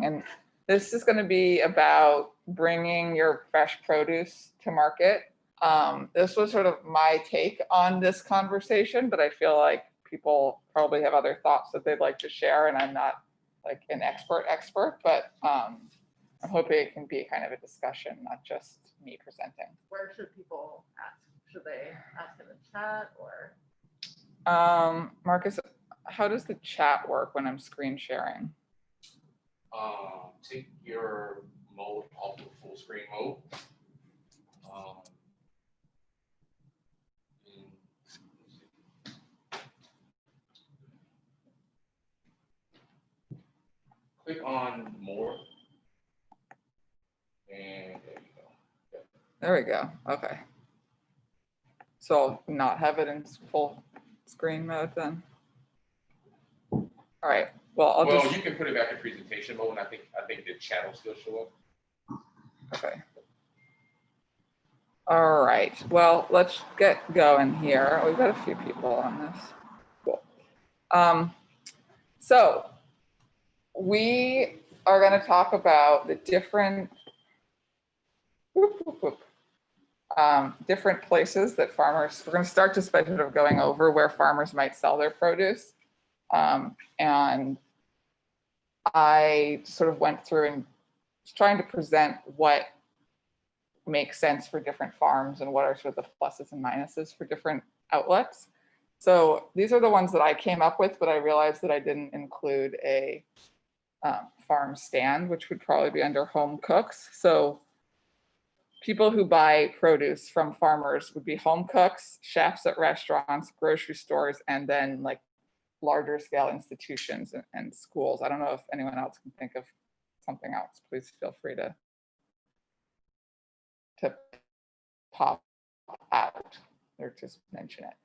talking. And this is going to be about bringing your fresh produce to market. This was sort of my take on this conversation, but I feel like people probably have other thoughts that they'd like to share, and I'm not like an expert, but I'm hoping it can be kind of a discussion, not just me presenting. Where should people ask? Should they ask in the chat or? Marcus, how does the chat work when I'm screen sharing? Take your mode off the full screen mode. Click on more. And there you go. There we go. Okay. So I'll not have it in full screen mode then. All right. Well, you can put it back in presentation mode, and I think the chat will still show up. Okay. All right. Well, let's get going here. We've got a few people on this. Cool. So we are going to talk about the different different places that farmers. We're going to start just by sort of going over where farmers might sell their produce. And I sort of went through and was trying to present what makes sense for different farms and what are sort of the pluses and minuses for different outlets. So these are the ones that I came up with, but I realized that I didn't include a farm stand, which would probably be under home cooks. So people who buy produce from farmers would be home cooks, chefs at restaurants, grocery stores, and then like larger scale institutions and schools. I don't know if anyone else can think of something else. Please feel free to pop out or just mention it.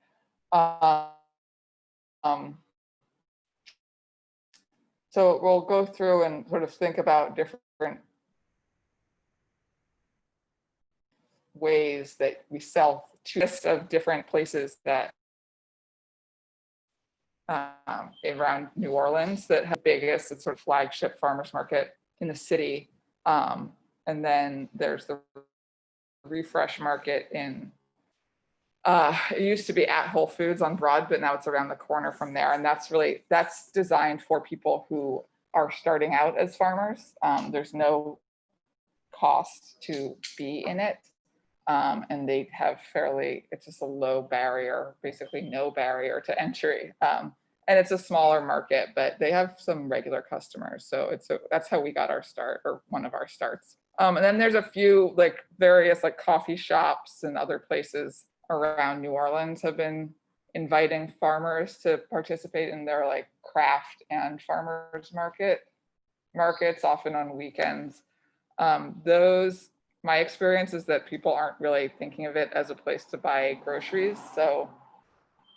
So we'll go through and sort of think about different ways that we sell to a list of different places that around New Orleans that have biggest, it's sort of flagship farmers market in the city. And then there's the Refresh Market in, it used to be at Whole Foods on Broad, but now it's around the corner from there. And that's designed for people who are starting out as farmers. There's no cost to be in it. And they have it's just a low barrier, basically no barrier to entry. And it's a smaller market, but they have some regular customers. So that's how we got our start, or one of our starts. And then there's a few like various like coffee shops and other places around New Orleans have been inviting farmers to participate in their like craft and farmers markets, often on weekends. My experience is that people aren't really thinking of it as a place to buy groceries. So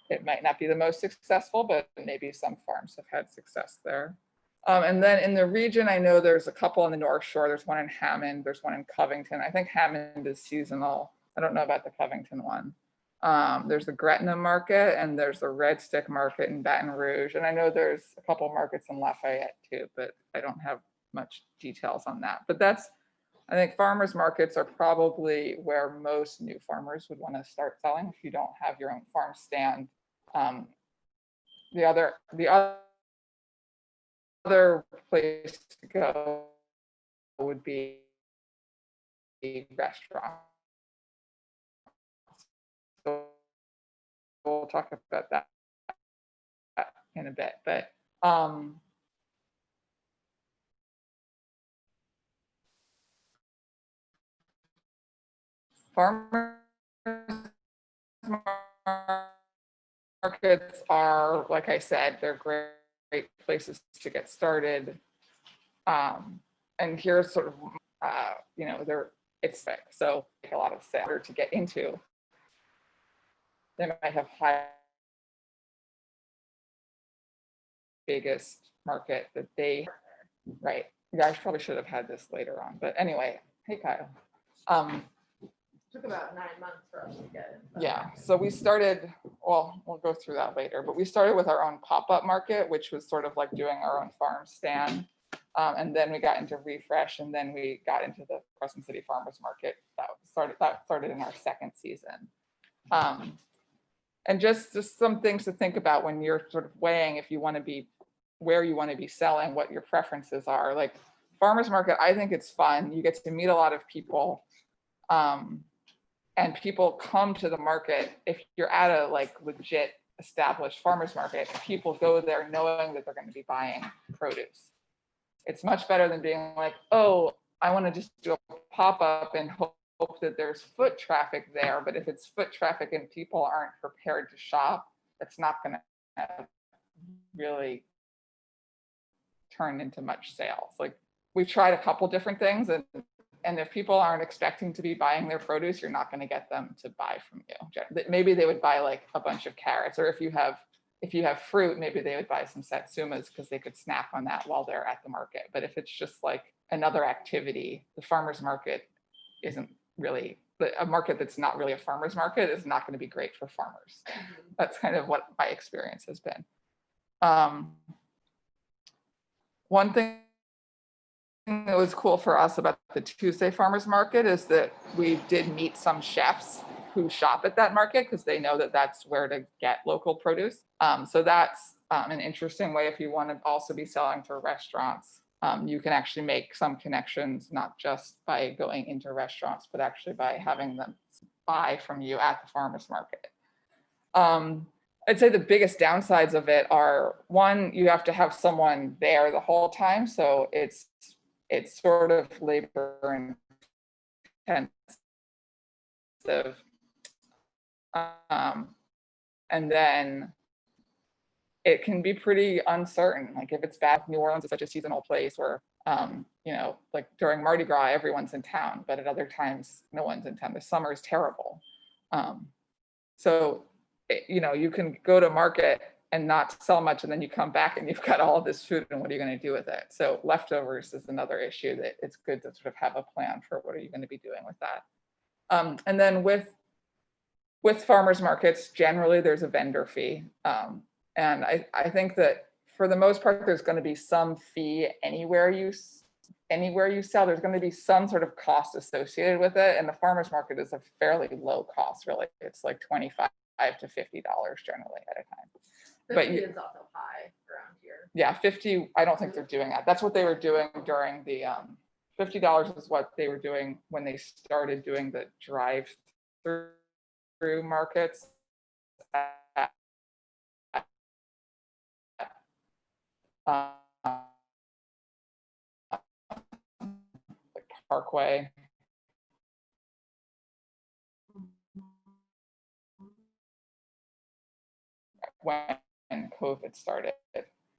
it might not be the most successful, but maybe some farms have had success there. And then in the region, I know there's a couple on the North Shore. There's one in Hammond, there's one in Covington. I think Hammond is seasonal. I don't know about the Covington one. There's the Gretna Market and there's the Red Stick Market in Baton Rouge. And I know there's a couple markets in Lafayette too, but I don't have much details on that. But I think farmers markets are probably where most new farmers would want to start selling if you don't have your own farm stand. The other place to go would be restaurants. So we'll talk about that in a bit, but farmers markets are, like I said, they're great places to get started. And here's sort of, it's thick, so a lot of sales to get into. They might have biggest market that right. You guys probably should have had this later on, but anyway, hey Kyle. Took about 9 months for us to get in. Yeah, so we started, well, we'll go through that later, but we started with our own pop-up market, which was sort of like doing our own farm stand. And then we got into Refresh, and then we got into the Crescent City Farmers Market. That started in our second season. And just some things to think about when you're sort of weighing if you want to be where you want to be selling, what your preferences are. Like farmers market, I think it's fun. You get to meet a lot of people, and people come to the market. If you're at a like legit established farmers market, people go there knowing that they're going to be buying produce. It's much better than being like, oh, I want to just do a pop-up and hope that there's foot traffic there. But if it's foot traffic and people aren't prepared to shop, it's not going to really turn into much sales. Like we tried a couple different things, and if people aren't expecting to be buying their produce, you're not going to get them to buy from you. Maybe they would buy like a bunch of carrots, or if you have fruit, maybe they would buy some satsumas because they could snack on that while they're at the market. But if it's just like another activity, the farmers market isn't really, a market that's not really a farmers market is not going to be great for farmers. That's kind of what my experience has been. One thing that was cool for us about the Tuesday farmers market is that we did meet some chefs who shop at that market because they know that that's where to get local produce. So that's an interesting way if you want to also be selling to restaurants. You can actually make some connections, not just by going into restaurants, but actually by having them buy from you at the farmers market. I'd say the biggest downsides of it are, one, you have to have someone there the whole time. So it's sort of labor intensive. And then it can be pretty uncertain. Like if it's bad, New Orleans is such a seasonal place where, you know, like during Mardi Gras, everyone's in town, but at other times, no one's in town. The summer is terrible. So, you know, you can go to market and not sell much, and then you come back and you've got all of this food, and what are you going to do with it? So leftovers is another issue that it's good to sort of have a plan for what are you going to be doing with that. And then with farmers markets, generally there's a vendor fee. And I think that for the most part, there's going to be some fee anywhere you sell. There's going to be some sort of cost associated with it. And the farmers market is a fairly low cost, really. It's like $25 to $50 generally at a time. 50 But is also high around here. Yeah, 50, I don't think they're doing that. That's what they were doing during the, $50 is what they were doing when they started doing the drive-through markets. Like Parkway. When COVID started,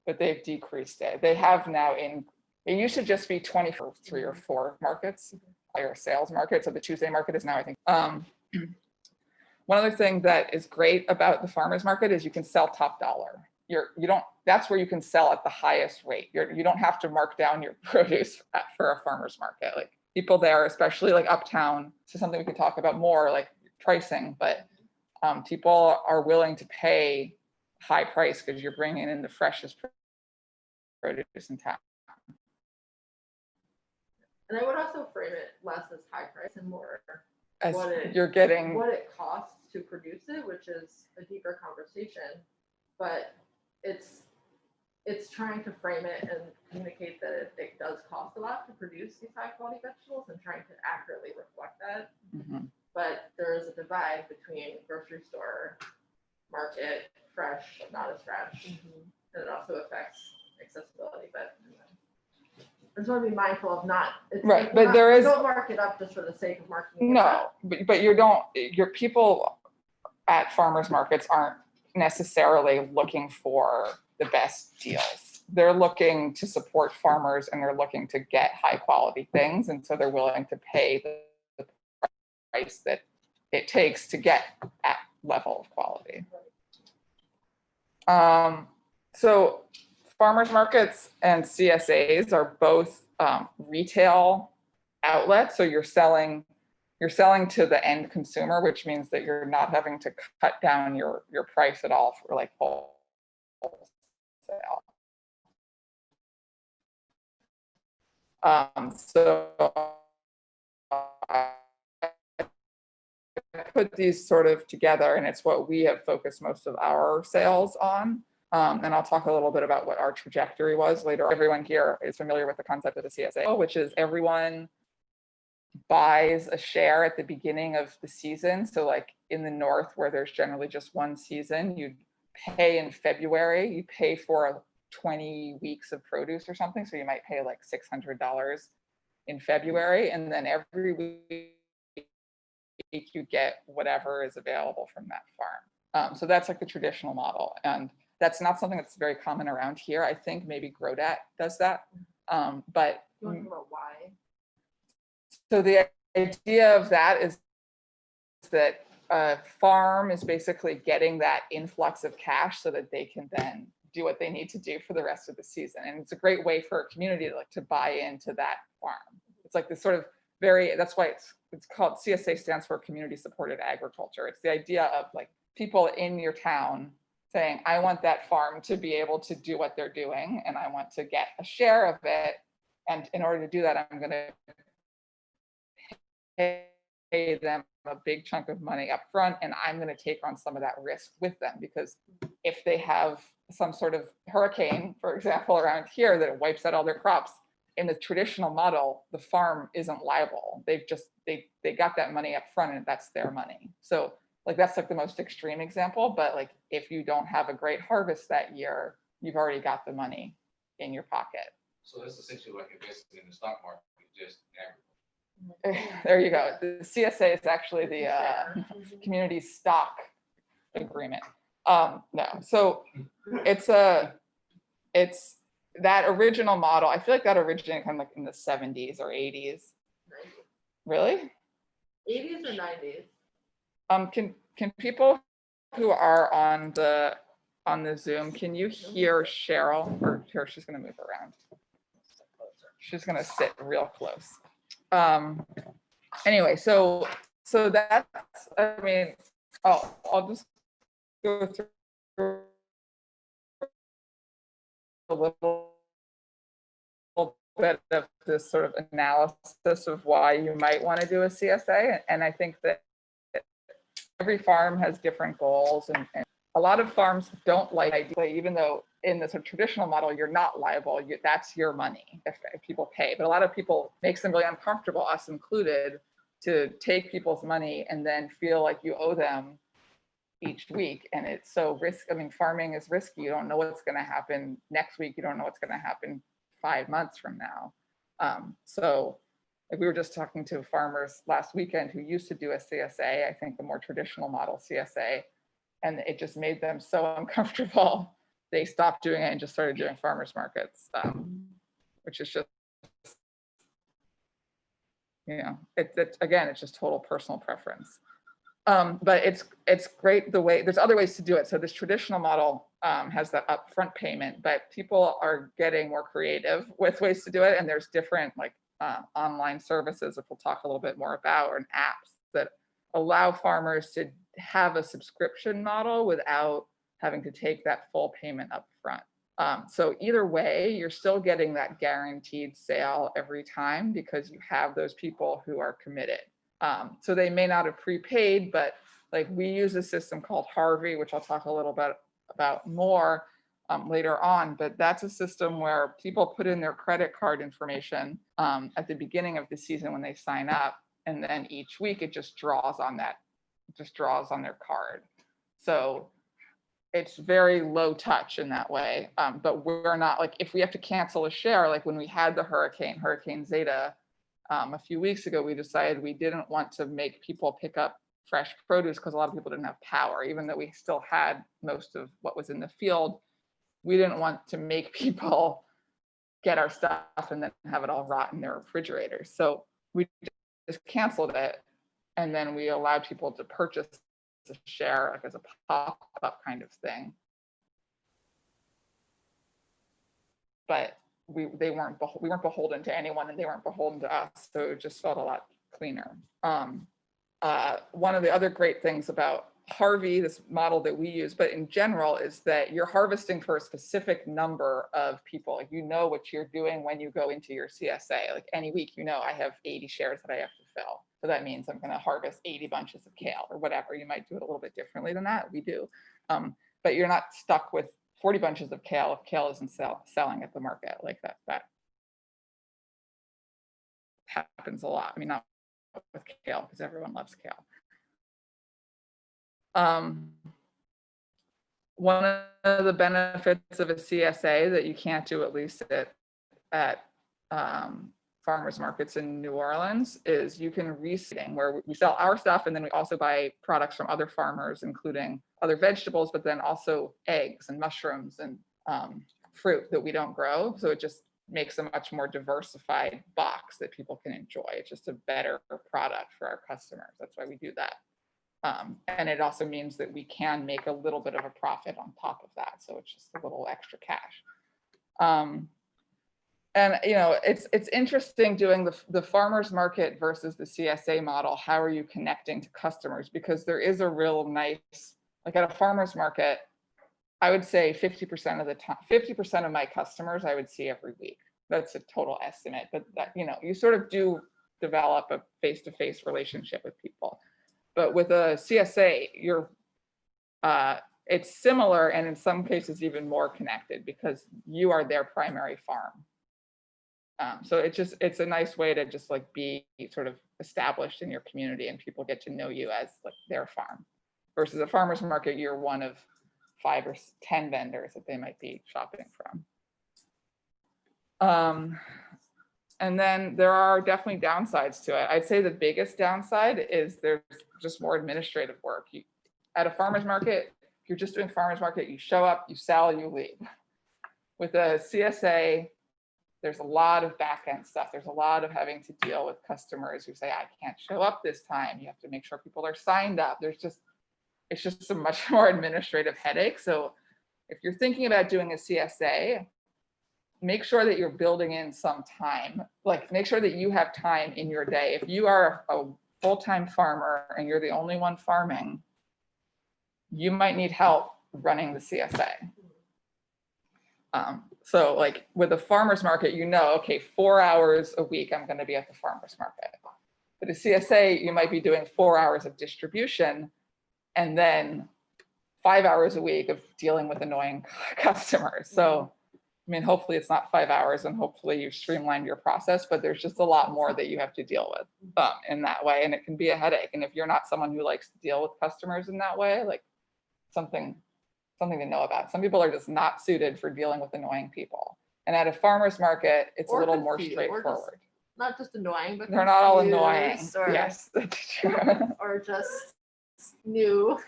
but they've decreased it. They have now it used to just be 23 or 4 markets, or sales markets. So the Tuesday market is now, I think. One other thing that is great about the farmers market is you can sell top dollar. That's where you can sell at the highest rate. You don't have to mark down your produce for a farmers market. Like people there, especially like uptown, so something we could talk about more, like pricing, but people are willing to pay high price because you're bringing in the freshest produce in town. And I would also frame it less as high price and more As what it costs to produce it, which is a deeper conversation. But it's trying to frame it and communicate that it does cost a lot to produce these high quality vegetables and trying to accurately reflect that. Mm-hmm. But there is a divide between grocery store, market, fresh, not as fresh, and it also affects accessibility. But I just want to be mindful of don't mark it up just for the sake of marking it up. No, but your people at farmers markets aren't necessarily looking for the best deals. They're looking to support farmers, and they're looking to get high quality things, and so they're willing to pay the price that it takes to get that level of quality. So farmers markets and CSAs are both retail outlets. So you're selling to the end consumer, which means that you're not having to cut down your price at all for like wholesale. So I put these sort of together, and it's what we have focused most of our sales on. And I'll talk a little bit about what our trajectory was later. Everyone here is familiar with the concept of the CSA, which is everyone buys a share at the beginning of the season. So like in the North, where there's generally just one season, you pay in February, you pay for 20 weeks of produce or something. So you might pay like $600 in February, and then every week you get whatever is available from that farm. So that's like the traditional model. And that's not something that's very common around here. I think maybe Grodat does that. But You want to talk about why? so the idea of that is that a farm is basically getting that influx of cash so that they can then do what they need to do for the rest of the season. And it's a great way for a community to like to buy into that farm. It's like this sort of that's why it's called, CSA stands for community supported agriculture. It's the idea of like people in your town saying, I want that farm to be able to do what they're doing, and I want to get a share of it. And in order to do that, I'm going to pay them a big chunk of money up front, and I'm going to take on some of that risk with them, because if they have some sort of hurricane, for example, around here that wipes out all their crops, in the traditional model, the farm isn't liable. They've just, they got that money up front, and that's their money. So like, that's like the most extreme example, but like, if you don't have a great harvest that year, you've already got the money in your pocket. So that's essentially like investing in the stock market, just agriculture. There you go. The CSA is actually the community stock agreement. No, so it's that original model. I feel like that originated kind of like in the 70s or 80s. 90s. Really? 80s or 90s? Can people who are on the Zoom, can you hear Cheryl? Or here, she's gonna move around. She's gonna sit real close. Anyway, so that's, I mean, I'll just go through a little bit of this sort of analysis of why you might want to do a CSA. And I think that every farm has different goals, and a lot of farms don't like idea, even though in the sort of traditional model, you're not liable, that's your money if people pay. But a lot of people makes them really uncomfortable, us included, to take people's money and then feel like you owe them each week. And it's so risky. I mean, farming is risky. You don't know what's going to happen next week. You don't know what's going to happen 5 months from now. So like, we were just talking to farmers last weekend who used to do a CSA, I think the more traditional model CSA, and it just made them so uncomfortable. They stopped doing it and just started doing farmers markets, which is just, you know, again, it's just total personal preference. But it's great the way, there's other ways to do it. So this traditional model has the upfront payment, but people are getting more creative with ways to do it. And there's different like online services that we'll talk a little bit more about, or apps that allow farmers to have a subscription model without having to take that full payment up front. So either way, you're still getting that guaranteed sale every time, because you have those people who are committed. So they may not have prepaid, but like, we use a system called Harvey, which I'll talk a little bit about more later on, but that's a system where people put in their credit card information at the beginning of the season when they sign up, and then each week it just draws on that, their card. So it's very low touch in that way. But we're not like, if we have to cancel a share, like when we had the Hurricane Zeta, a few weeks ago, we decided we didn't want to make people pick up fresh produce, because a lot of people didn't have power, even though we still had most of what was in the field. We didn't want to make people get our stuff and then have it all rot in their refrigerators. So we just canceled it. And then we allowed people to purchase a share, like as a pop-up kind of thing. But we weren't beholden to anyone, and they weren't beholden to us. So it just felt a lot cleaner. One of the other great things about Harvey, this model that we use, but in general is that you're harvesting for a specific number of people. Like, you know what you're doing when you go into your CSA. Like any week, you know, I have 80 shares that I have to fill. So that means I'm going to harvest 80 bunches of kale or whatever. You might do it a little bit differently than that. We do. But you're not stuck with 40 bunches of kale if kale isn't selling at the market like that. That happens a lot. I mean, not with kale because everyone loves kale. One of the benefits of a CSA that you can't do, at least at farmers markets in New Orleans, is you can reseeding, where we sell our stuff and then we also buy products from other farmers, including other vegetables, but then also eggs and mushrooms and fruit that we don't grow. So it just makes a much more diversified box that people can enjoy. It's just a better product for our customers. That's why we do that. And it also means that we can make a little bit of a profit on top of that. So it's just a little extra cash. And you know, it's interesting doing the farmers market versus the CSA model. How are you connecting to customers? Because there is a real nice, like at a farmers market, I would say 50% of the time, 50% of my customers I would see every week. That's a total estimate, but that, you know, you sort of do develop a face-to-face relationship with people. But with a CSA, you're it's similar and in some cases even more connected because you are their primary farm. So it's a nice way to just like be sort of established in your community and people get to know you as like their farm. Versus a farmer's market, you're one of 5 or 10 vendors that they might be shopping from. And then there are definitely downsides to it. I'd say the biggest downside is there's just more administrative work. At a farmer's market, if you're just doing farmer's market, you show up, you sell, you leave. With a CSA, there's a lot of back end stuff. There's a lot of having to deal with customers who say, I can't show up this time. You have to make sure people are signed up. It's just a much more administrative headache. So if you're thinking about doing a CSA, make sure that you're building in some time. Like make sure that you have time in your day. If you are a full-time farmer and you're the only one farming, you might need help running the CSA. So like with a farmer's market, you know, okay, 4 hours a week, I'm going to be at the farmer's market. But a CSA, you might be doing 4 hours of distribution and then 5 hours a week of dealing with annoying customers. So, I mean, hopefully it's not 5 hours and hopefully you've streamlined your process, but there's just a lot more that you have to deal with in that way. And it can be a headache. And if you're not someone who likes to deal with customers in that way, like something to know about. Some people are just not suited for dealing with annoying people. And at a farmer's market, it's a little more straightforward. Not just annoying, but they're not all annoying. Or, yes, that's true. Or just new.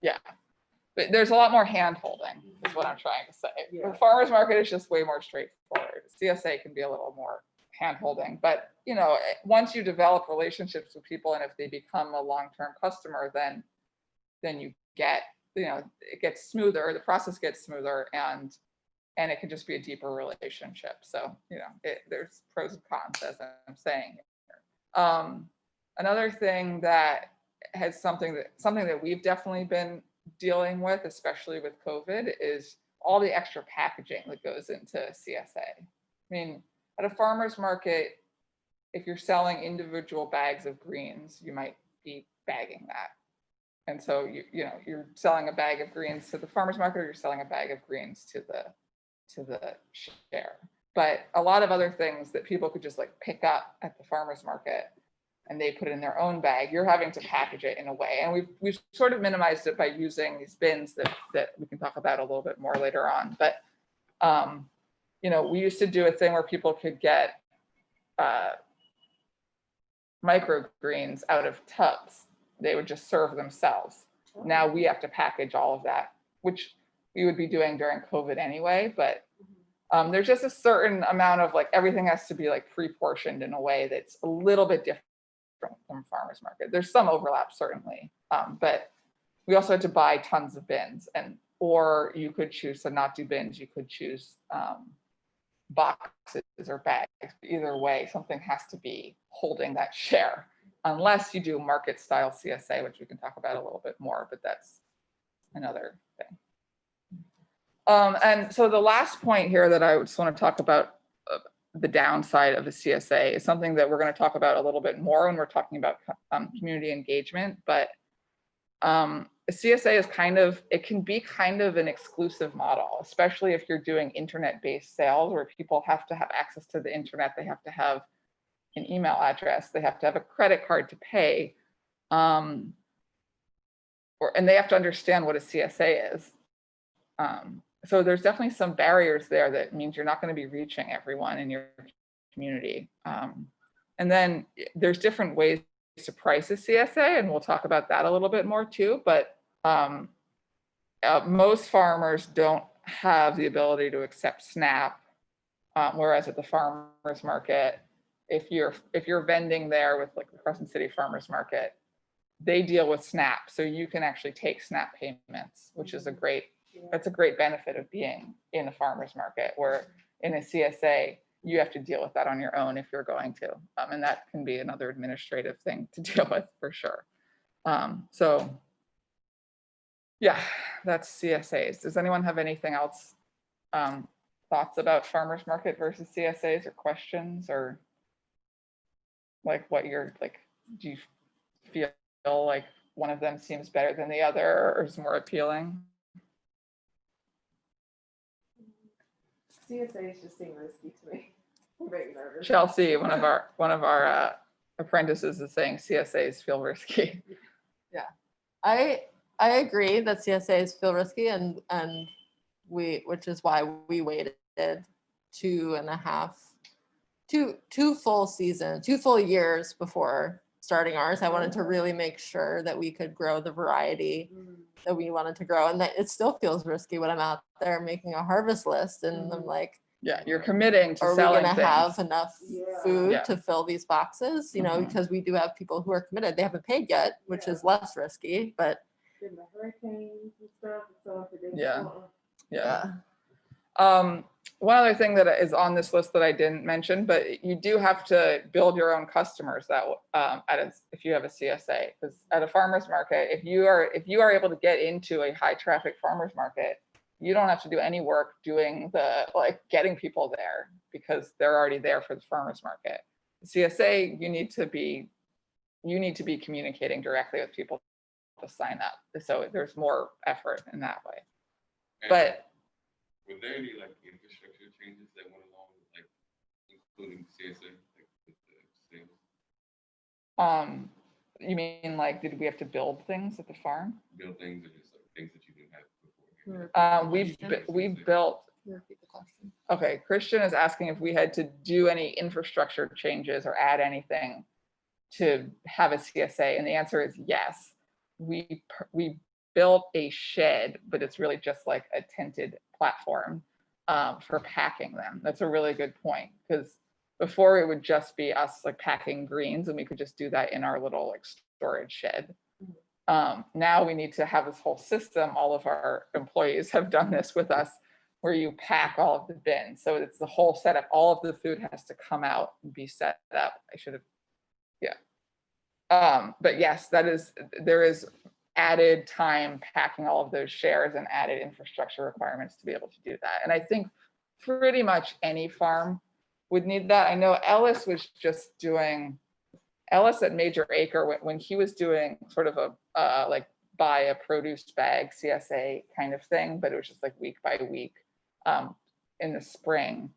Yeah. But there's a lot more hand holding is what I'm trying to say. Yeah. The farmer's market is just way more straightforward. CSA can be a little more hand holding, but you know, once you develop relationships with people and if they become a long-term customer, then you get, you know, it gets smoother, the process gets smoother, and it can just be a deeper relationship. So, you know, there's pros and cons, as I'm saying. Another thing that has something that we've definitely been dealing with, especially with COVID, is all the extra packaging that goes into CSA. I mean, at a farmer's market, if you're selling individual bags of greens, you might be bagging that. And so you know, you're selling a bag of greens to the farmer's market, or you're selling a bag of greens to the share. But a lot of other things that people could just like pick up at the farmer's market and they put it in their own bag, you're having to package it in a way. And we've sort of minimized it by using these bins that we can talk about a little bit more later on. But you know, we used to do a thing where people could get microgreens out of tubs. They would just serve themselves. Now we have to package all of that, which we would be doing during COVID anyway, but there's just a certain amount of like, everything has to be like pre-portioned in a way that's a little bit different from farmer's market. There's some overlap certainly, but we also had to buy tons of bins, or you could choose to not do bins. You could choose boxes or bags. Either way, something has to be holding that share. unless you do market style CSA, which we can talk about a little bit more, but that's another thing. And so the last point here that I just want to talk about the downside of a CSA is something that we're going to talk about a little bit more when we're talking about community engagement, but a CSA is it can be kind of an exclusive model, especially if you're doing internet-based sales where people have to have access to the internet, they have to have an email address, they have to have a credit card to pay, and they have to understand what a CSA is. So there's definitely some barriers there that means you're not going to be reaching everyone in your community. And then there's different ways to price a CSA, and we'll talk about that a little bit more too, but most farmers don't have the ability to accept SNAP, whereas at the farmers market, if you're vending there with like the Crescent City Farmers Market, they deal with SNAP, so you can actually take SNAP payments, which is that's a great benefit of being in a farmers market, where in a CSA, you have to deal with that on your own if you're going to. And that can be another administrative thing to deal with for sure. So yeah, that's CSAs. Does anyone have anything else, thoughts about farmers market versus CSAs, or questions, or like what you're like, do you feel like one of them seems better than the other or is more appealing? CSAs just seem risky to me. I'm very nervous. Chelsea, one of our apprentices, is saying CSAs feel risky. I agree that CSAs feel risky, and which is why we waited 2.5, two full years before starting ours. I wanted to really make sure that we could grow the variety that we wanted to grow, and that it still feels risky when I'm out there making a harvest list and I'm like, Yeah, you're committing to are we selling going to things. have enough food Yeah. to fill these boxes? You know, Mhm. because we do have people who are committed. They haven't paid yet, which is less risky, but The hurricanes and stuff, it's so Yeah. unpredictable. One other thing that is on this list that I didn't mention, but you do have to build your own customers that if you have a CSA, because at a farmer's market, if you are able to get into a high traffic farmer's market, you don't have to do any work doing getting people there, because they're already there for the farmer's market. The CSA, you need to be communicating directly with people to sign up. So there's more effort in that way. But were there any like infrastructure changes that went along with like including CSA, like with the sales? You mean like, did we have to build things at the farm? Build things, or just like things that you didn't have before? We've built. repeat the question. Okay, Christian is asking if we had to do any infrastructure changes or add anything to have a CSA, and the answer is yes. We built a shed, but it's really just like a tented platform for packing them. That's a really good point, because before it would just be us like packing greens, and we could just do that in our little like storage shed. Now we need to have this whole system. All of our employees have done this with us, where you pack all of the bins. So it's the whole setup. All of the food has to come out and be set up. But yes, there is added time packing all of those shares and added infrastructure requirements to be able to do that. And I think pretty much any farm would need that. I know Ellis at Major Acre, when he was doing sort of a like buy a produce bag CSA kind of thing, but it was just like week by week in the spring,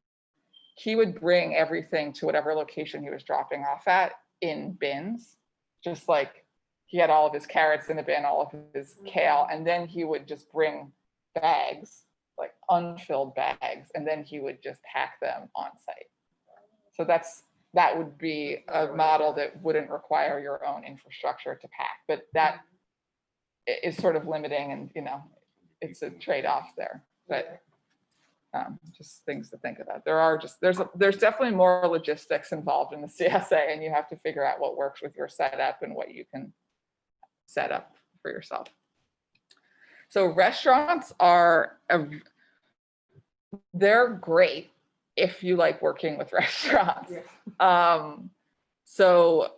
he would bring everything to whatever location he was dropping off at in bins, just like he had all of his carrots in the bin, all of his kale, and then he would just bring bags, like unfilled bags, and then he would just pack them on site. So that would be a model that wouldn't require your own infrastructure to pack, but that is sort of limiting, and it's a trade-off there. But just things to think about. There's definitely more logistics involved in the CSA, and you have to figure out what works with your setup and what you can set up for yourself. So restaurants they're great if you like working with restaurants. So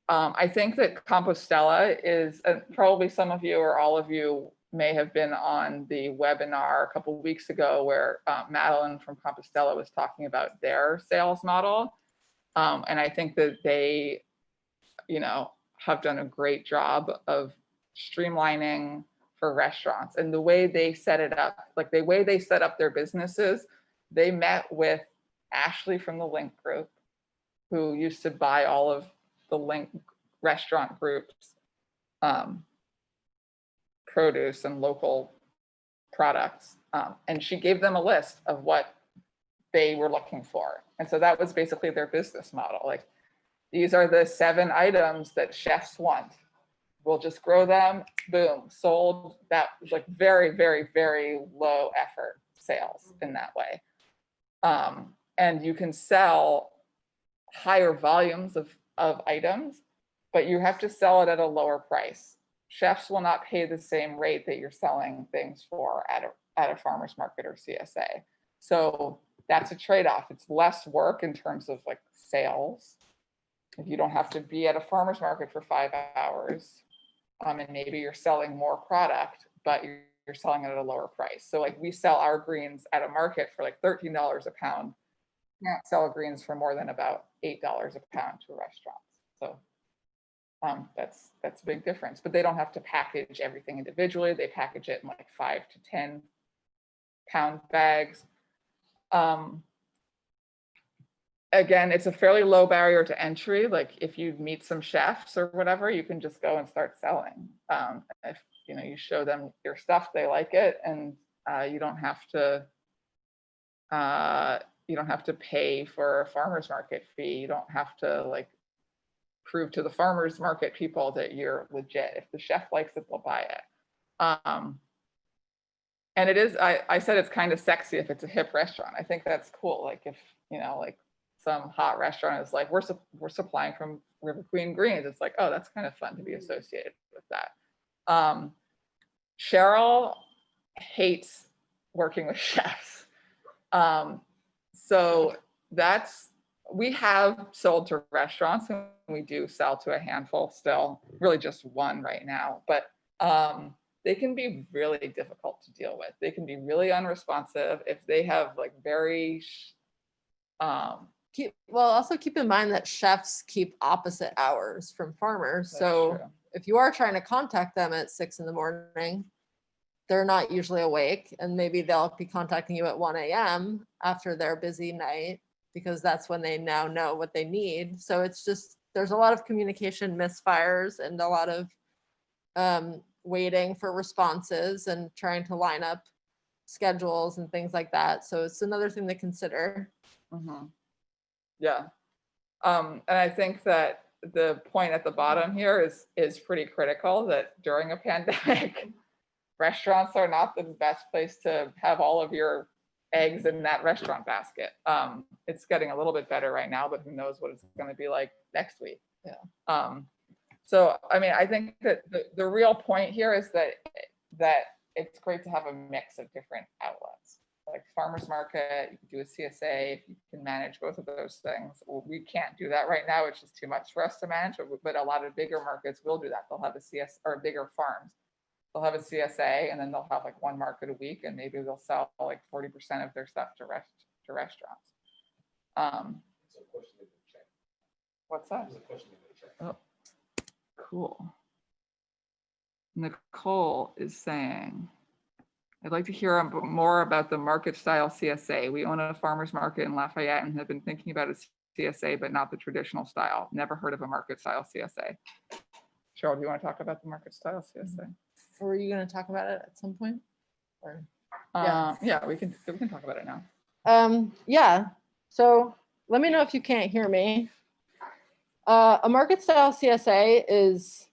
I think that Compostela is, probably some of you or all of you may have been on the webinar a couple of weeks ago where Madeline from Compostela was talking about their sales model. And I think that they, have done a great job of streamlining for restaurants. And the way they set it up, like the way they set up their businesses, they met with Ashley from the Link Group, who used to buy all of the Link restaurant groups, produce and local products. And she gave them a list of what they were looking for. And so that was basically their business model. Like, these are the 7 items that chefs want. We'll just grow them, boom, sold. That was like very, very, very low effort sales in that way. And you can sell higher volumes of items, but you have to sell it at a lower price. Chefs will not pay the same rate that you're selling things for at a farmer's market or CSA. So that's a trade-off. It's less work in terms of like sales. If you don't have to be at a farmer's market for 5 hours, and maybe you're selling more product, but you're selling it at a lower price. So like we sell our greens at a market for like $13 a pound. You can't sell greens for more than about $8 a pound to restaurants. So that's a big difference. But they don't have to package everything individually. They package it in like 5 to 10 pound bags. Again, it's a fairly low barrier to entry. Like if you meet some chefs or whatever, you can just go and start selling. If you show them your stuff, they like it, and you don't have to pay for a farmer's market fee. You don't have to like prove to the farmer's market people that you're legit. If the chef likes it, they'll buy it. And it is, I said it's kind of sexy if it's a hip restaurant. I think that's cool. Like if, like some hot restaurant is like, we're supplying from River Queen Greens. It's like, oh, that's kind of fun to be associated with that. Cheryl hates working with chefs. So we have sold to restaurants, and we do sell to a handful still, really just one right now, but they can be really difficult to deal with. They can be really unresponsive if they have like very also keep in mind that chefs keep opposite hours from farmers. So true. If you are trying to contact them at 6 a.m, they're not usually awake, and maybe they'll be contacting you at 1 a.m. after their busy night, because that's when they now know what they need. So it's just, there's a lot of communication misfires and a lot of waiting for responses and trying to line up schedules and things like that. So it's another thing to consider. Mm-hmm. Yeah. And I think that the point at the bottom here is pretty critical, that during a pandemic, restaurants are not the best place to have all of your eggs in that restaurant basket. It's getting a little bit better right now, but who knows what it's going to be like next week. Yeah. So, I mean, I think that the real point here is that it's great to have a mix of different outlets. Like farmers market, you can do a CSA if you can manage both of those things. Well, we can't do that right now. It's just too much for us to manage, but a lot of bigger markets will do that. They'll have a CS, or bigger farms. They'll have a CSA, and then they'll have like one market a week, and maybe they'll sell like 40% of their stuff to restaurants. What's that? Oh, cool. Nicole is saying, I'd like to hear more about the market style CSA. We own a farmer's market in Lafayette and have been thinking about a CSA, but not the traditional style. Never heard of a market style CSA. Cheryl, do you want to talk about the market style CSA? Or were you going to talk about it at some point? Or yeah, we can talk about it now. Yeah. So let me know if you can't hear me. A market style CSA is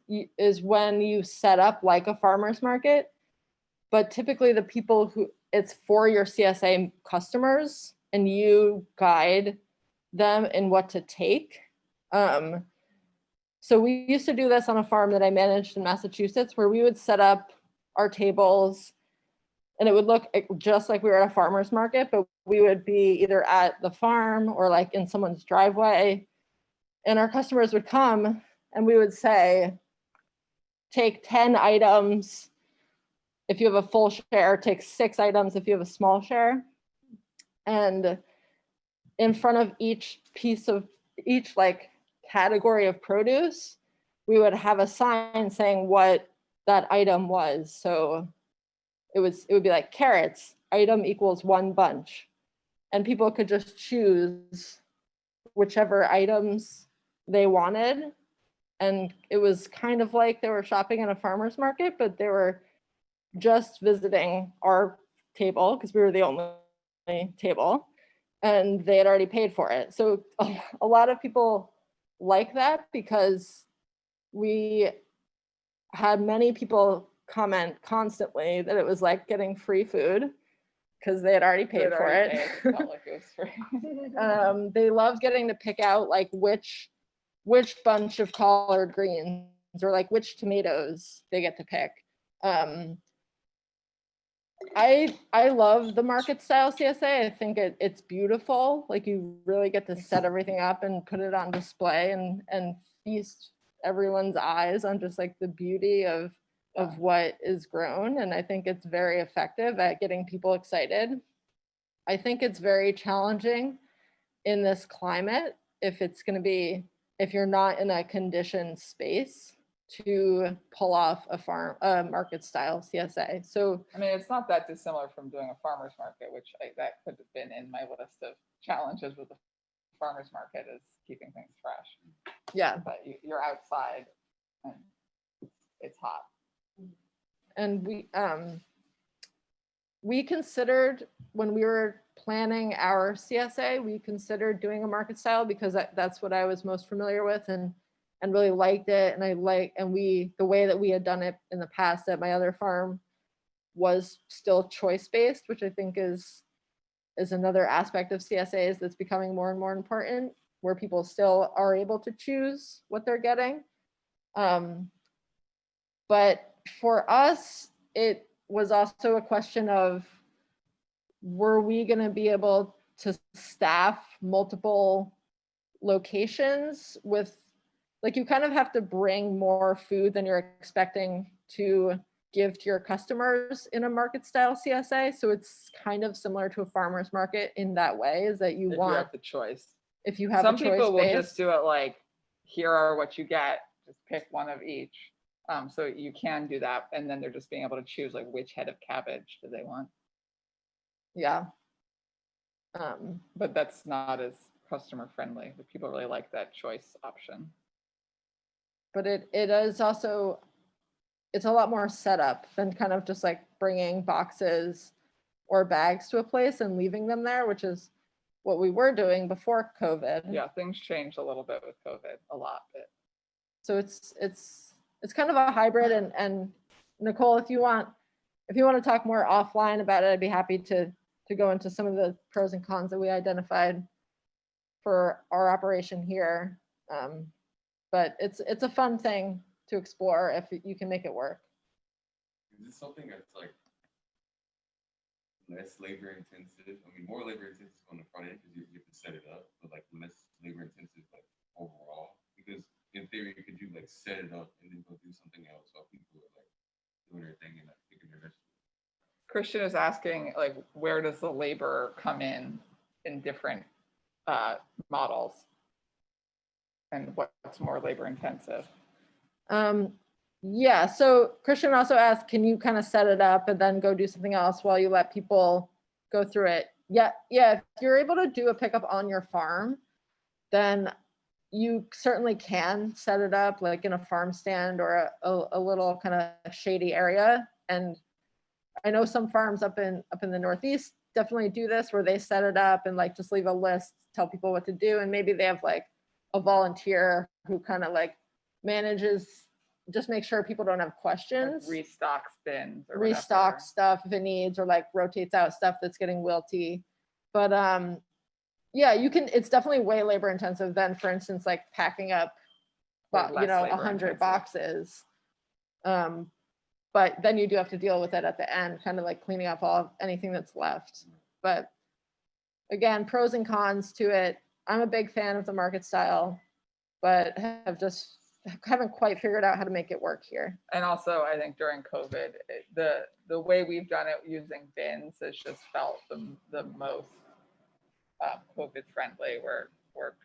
when you set up like a farmer's market, but typically the people who it's for your CSA customers, and you guide them in what to take. So we used to do this on a farm that I managed in Massachusetts, where we would set up our tables and it would look just like we were at a farmer's market, but we would be either at the farm or like in someone's driveway, and our customers would come and we would say, take 10 items if you have a full share, take 6 items if you have a small share. And in front of each like category of produce, we would have a sign saying what that item was. So it would be like carrots, item equals 1 bunch. And people could just choose whichever items they wanted. And it was kind of like they were shopping at a farmer's market, but they were just visiting our table because we were the only table, and they had already paid for it. So a lot of people like that because we had many people comment constantly that it was like getting free food because they had already paid for it. Felt like it was free. They loved getting to pick out like which bunch of collard greens or like which tomatoes they get to pick. I love the market style CSA. I think it's beautiful. Like you really get to set everything up and put it on display and feast everyone's eyes on just like the beauty of what is grown. And I think it's very effective at getting people excited. I think it's very challenging in this climate if you're not in a conditioned space to pull off a market style CSA. So I mean, it's not that dissimilar from doing a farmer's market, which that could have been in my list of challenges with the farmer's market is keeping things fresh. yeah, But you're outside and it's hot. and we considered when we were planning our CSA, we considered doing a market style because that's what I was most familiar with and really liked it. And the way that we had done it in the past at my other farm was still choice-based, which I think is another aspect of CSAs that's becoming more and more important, where people still are able to choose what they're getting. But for us, it was also a question of, were we going to be able to staff multiple locations with, like, you kind of have to bring more food than you're expecting to give to your customers in a market style CSA. So it's kind of similar to a farmer's market in that way, is that you have the choice. if you have Some a choice people will base, just do it like, here are what you get, just pick one of each. So you can do that, and then they're just being able to choose like which head of cabbage do they want. yeah. But that's not as customer friendly. But people really like that choice option. But it is also, it's a lot more setup than kind of just like bringing boxes or bags to a place and leaving them there, which is what we were doing before COVID. Yeah, things changed a little bit with COVID, a lot. But So it's kind of a hybrid. And Nicole, if you want to talk more offline about it, I'd be happy to go into some of the pros and cons that we identified for our operation here. But it's a fun thing to explore if you can make it work. Is this something that's like less labor intensive? I mean, more labor intensive on the front end because you have to set it up, but like less labor intensive like overall. Because in theory, could you like set it up and then go do something else while people are like doing their thing and like picking their vegetables? Christian is asking, like, where does the labor come in different models, and what's more labor intensive? Yeah, so Christian also asked, can you kind of set it up and then go do something else while you let people go through it? Yeah, if you're able to do a pickup on your farm, then you certainly can set it up like in a farm stand or a little kind of shady area. And I know some farms up in the Northeast definitely do this, where they set it up and like just leave a list, tell people what to do, and maybe they have like a volunteer who kind of like manages, just make sure people don't have questions, Like restocks bins or restock whatever. stuff if it needs, or like rotates out stuff that's getting wilty. But yeah, you can, it's definitely way labor intensive than, for instance, like packing up Like less 100 labor-intensive. boxes. But then you do have to deal with it at the end, kind of like cleaning up anything that's left. But again, pros and cons to it. I'm a big fan of the market style, but have just haven't quite figured out how to make it work here. And also, I think during COVID, the way we've done it using bins has just felt the most COVID friendly, where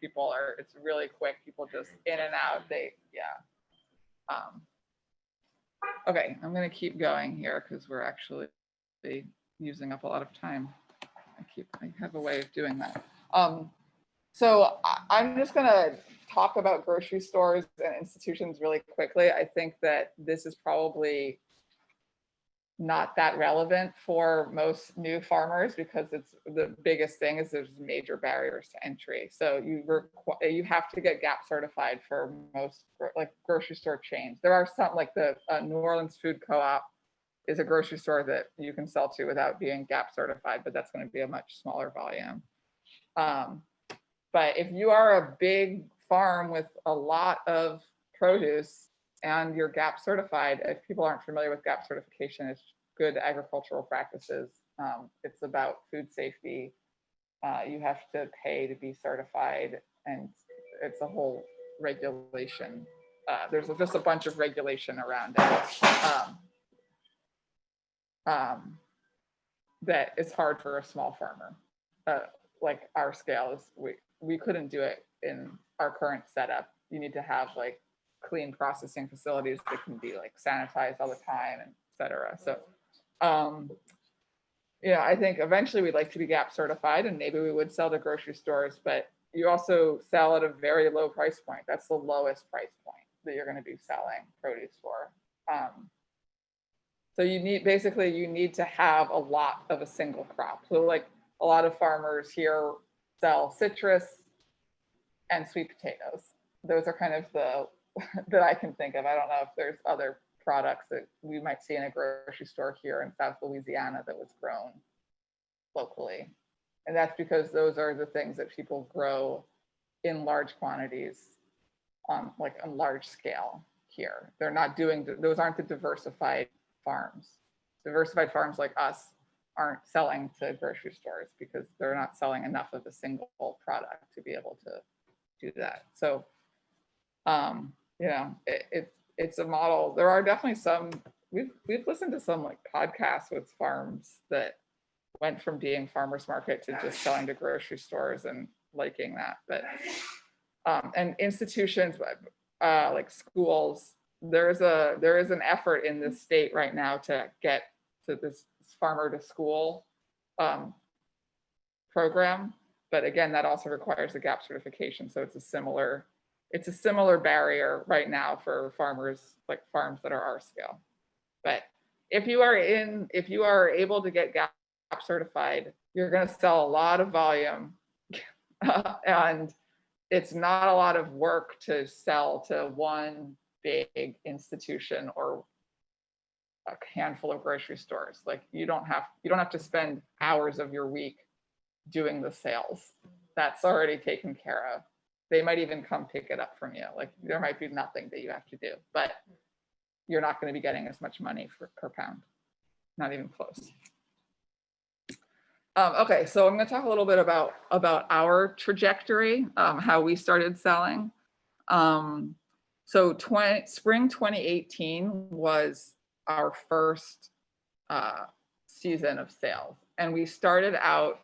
people are, it's really quick. People just in and out. Okay, I'm gonna keep going here because we're actually using up a lot of time. I have a way of doing that. So I'm just gonna talk about grocery stores and institutions really quickly. I think that this is probably not that relevant for most new farmers because it's the biggest thing is there's major barriers to entry. So you have to get GAP certified for most like grocery store chains. There are some like the New Orleans Food Co-op is a grocery store that you can sell to without being GAP certified, but that's going to be a much smaller volume. But if you are a big farm with a lot of produce and you're GAP certified, if people aren't familiar with GAP certification, it's good agricultural practices. It's about food safety. You have to pay to be certified, and it's a whole regulation. There's just a bunch of regulation around it that is hard for a small farmer. Like our scale is, we couldn't do it in our current setup. You need to have like clean processing facilities that can be like sanitized all the time, and et cetera. So, yeah, I think eventually we'd like to be GAP certified, and maybe we would sell to grocery stores, but you also sell at a very low price point. That's the lowest price point that you're going to be selling produce for. So you need to have a lot of a single crop. So like a lot of farmers here sell citrus and sweet potatoes. Those are kind of the that I can think of. I don't know if there's other products that we might see in a grocery store here in South Louisiana that was grown locally. And that's because those are the things that people grow in large quantities on large scale here. They're not doing, those aren't the diversified farms. Diversified farms like us aren't selling to grocery stores because they're not selling enough of a single product to be able to do that. So, you know, it's a model. There are definitely some, we've listened to some like podcasts with farms that went from being farmers market to just selling to grocery stores and liking that. But, and institutions like schools, there is an effort in this state right now to get to this farmer to school program. But again, that also requires a GAP certification. So it's a similar barrier right now for farmers, like farms that are our scale. But if you are able to get GAP certified, you're going to sell a lot of volume and it's not a lot of work to sell to one big institution or a handful of grocery stores. Like you don't have to spend hours of your week doing the sales. That's already taken care of. They might even come pick it up from you. Like there might be nothing that you have to do, but you're not going to be getting as much money per pound. Not even close. Okay, so I'm going to talk a little bit about our trajectory, how we started selling. So spring 2018 was our first season of sales, and we started out.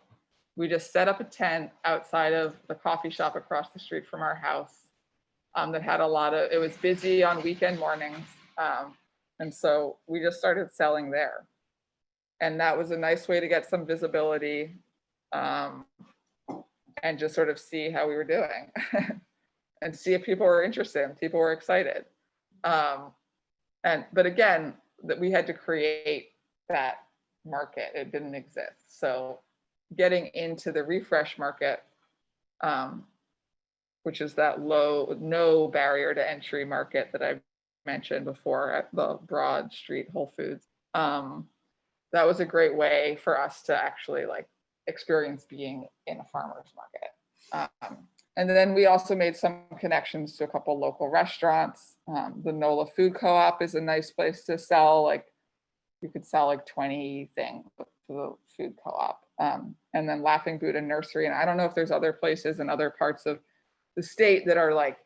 We just set up a tent outside of the coffee shop across the street from our house that had it was busy on weekend mornings. And so we just started selling there. And that was a nice way to get some visibility and just sort of see how we were doing and see if people were interested and people were excited. But again, that we had to create that market. It didn't exist. So getting into the refresh market, which is that no barrier to entry market that I mentioned before at the Broad Street Whole Foods. That was a great way for us to actually like experience being in a farmer's market. And then we also made some connections to a couple local restaurants. The NOLA Food Co-op is a nice place to sell. Like you could sell like 20 things to the food co-op. And then Laughing Buddha Nursery. And I don't know if there's other places in other parts of the state that are like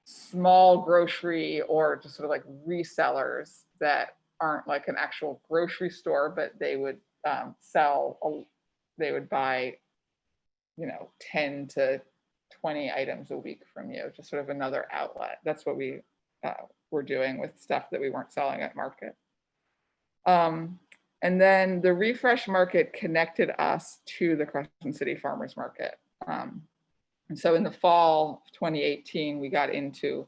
small grocery or just sort of like resellers that aren't like an actual grocery store, but they would they would buy, 10 to 20 items a week from you, just sort of another outlet. That's what we were doing with stuff that we weren't selling at market. And then the refresh market connected us to the Crescent City Farmers Market. And so in the fall of 2018, we got into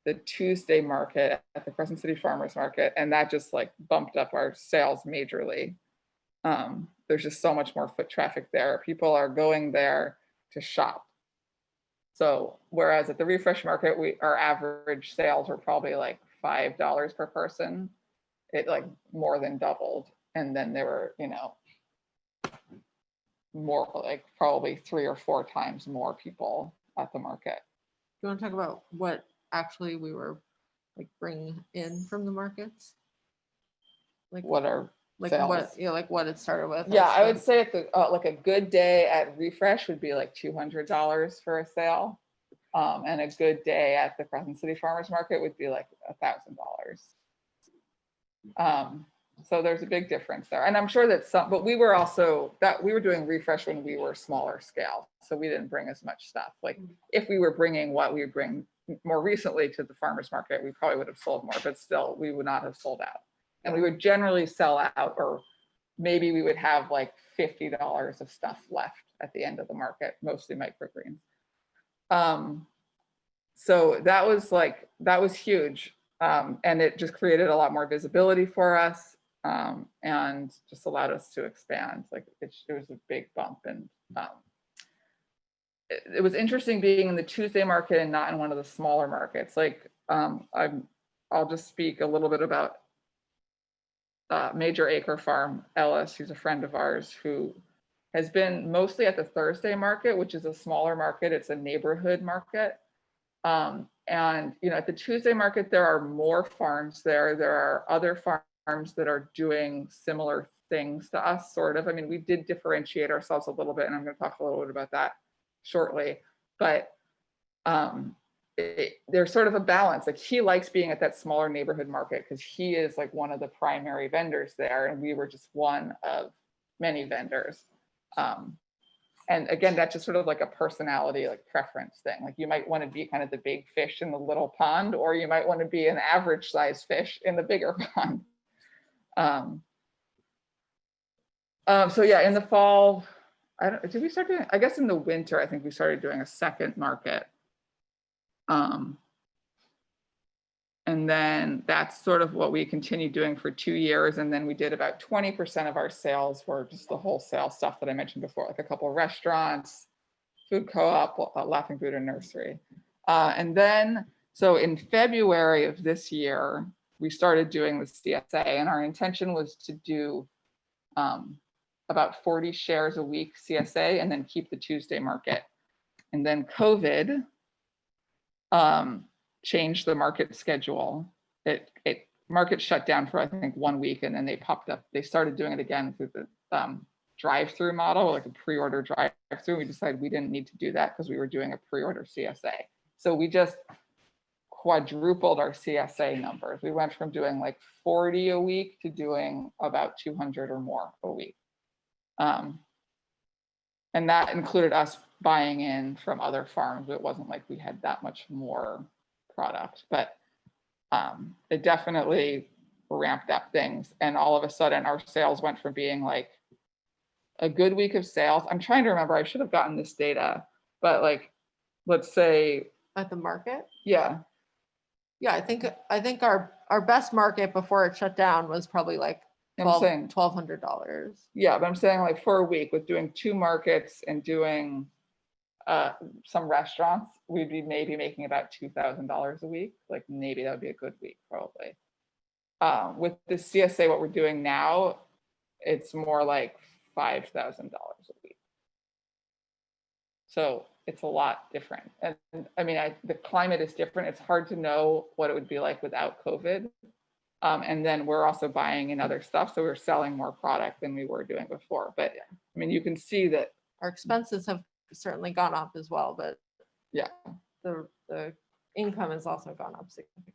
the Tuesday market at the Crescent City Farmers Market, and that just like bumped up our sales majorly. There's just so much more foot traffic there. People are going there to shop. So whereas at the refresh market, our average sales were probably like $5 per person, it like more than doubled. And then there were, more like probably 3 or 4 times more people at the market. You want to talk about what actually we were like bringing in from the markets? Like What are like sales? like what it started with? Yeah, I would say at the like a good day at refresh would be like $200 for a sale. And a good day at the Crescent City Farmers Market would be like $1,000. So there's a big difference there. And I'm sure that but we were doing refresh when we were smaller scale. So we didn't bring as much stuff. Like if we were bringing what we would bring more recently to the farmers market, we probably would have sold more, but still we would not have sold out. And we would generally sell out, or maybe we would have like $50 of stuff left at the end of the market, mostly microgreens. So that was huge. And it just created a lot more visibility for us. And just allowed us to expand. Like it was a big bump, and it was interesting being in the Tuesday market and not in one of the smaller markets. Like I'll just speak a little bit about Major Acre Farm, Ellis, who's a friend of ours, who has been mostly at the Thursday market, which is a smaller market. It's a neighborhood market. And at the Tuesday market, there are more farms there. There are other farms that are doing similar things to us, sort of. I mean, we did differentiate ourselves a little bit, and I'm going to talk a little bit about that shortly. But there's sort of a balance. Like he likes being at that smaller neighborhood market because he is like one of the primary vendors there, and we were just one of many vendors. And again, that's just sort of like a personality, like preference thing. Like you might want to be kind of the big fish in the little pond, or you might want to be an average size fish in the bigger pond. So yeah, in the fall, did we start doing, I guess in the winter, I think we started doing a second market. And then that's sort of what we continued doing for 2 years. And then we did about 20% of our sales were just the wholesale stuff that I mentioned before, like a couple of restaurants, food co-op, Laughing Buddha Nursery. And then, so in February of this year, we started doing the CSA, and our intention was to do about 40 shares a week CSA and then keep the Tuesday market. And then COVID changed the market schedule. Market shut down for I think 1 week, and then they popped up. They started doing it again through the drive-through model, like a pre-order drive-through. We decided we didn't need to do that because we were doing a pre-order CSA. So we just quadrupled our CSA numbers. We went from doing like 40 a week to doing about 200 or more a week. And that included us buying in from other farms. It wasn't like we had that much more product, but it definitely ramped up things. And all of a sudden our sales went from being like a good week of sales. I'm trying to remember, I should have gotten this data, but like, let's say. At the market? Yeah. Yeah, I think our best market before it shut down was probably like $1,200. Yeah, but I'm saying like for a week with doing 2 markets and doing some restaurants, we'd be maybe making about $2,000 a week. Like maybe that would be a good week, probably. With the CSA, what we're doing now, it's more like $5,000 a week. So it's a lot different. And I mean, the climate is different. It's hard to know what it would be like without COVID. And then we're also buying in other stuff. So we're selling more product than we were doing before. But I mean, you can see that our expenses have certainly gone up as well, but yeah, the income has also gone up significantly.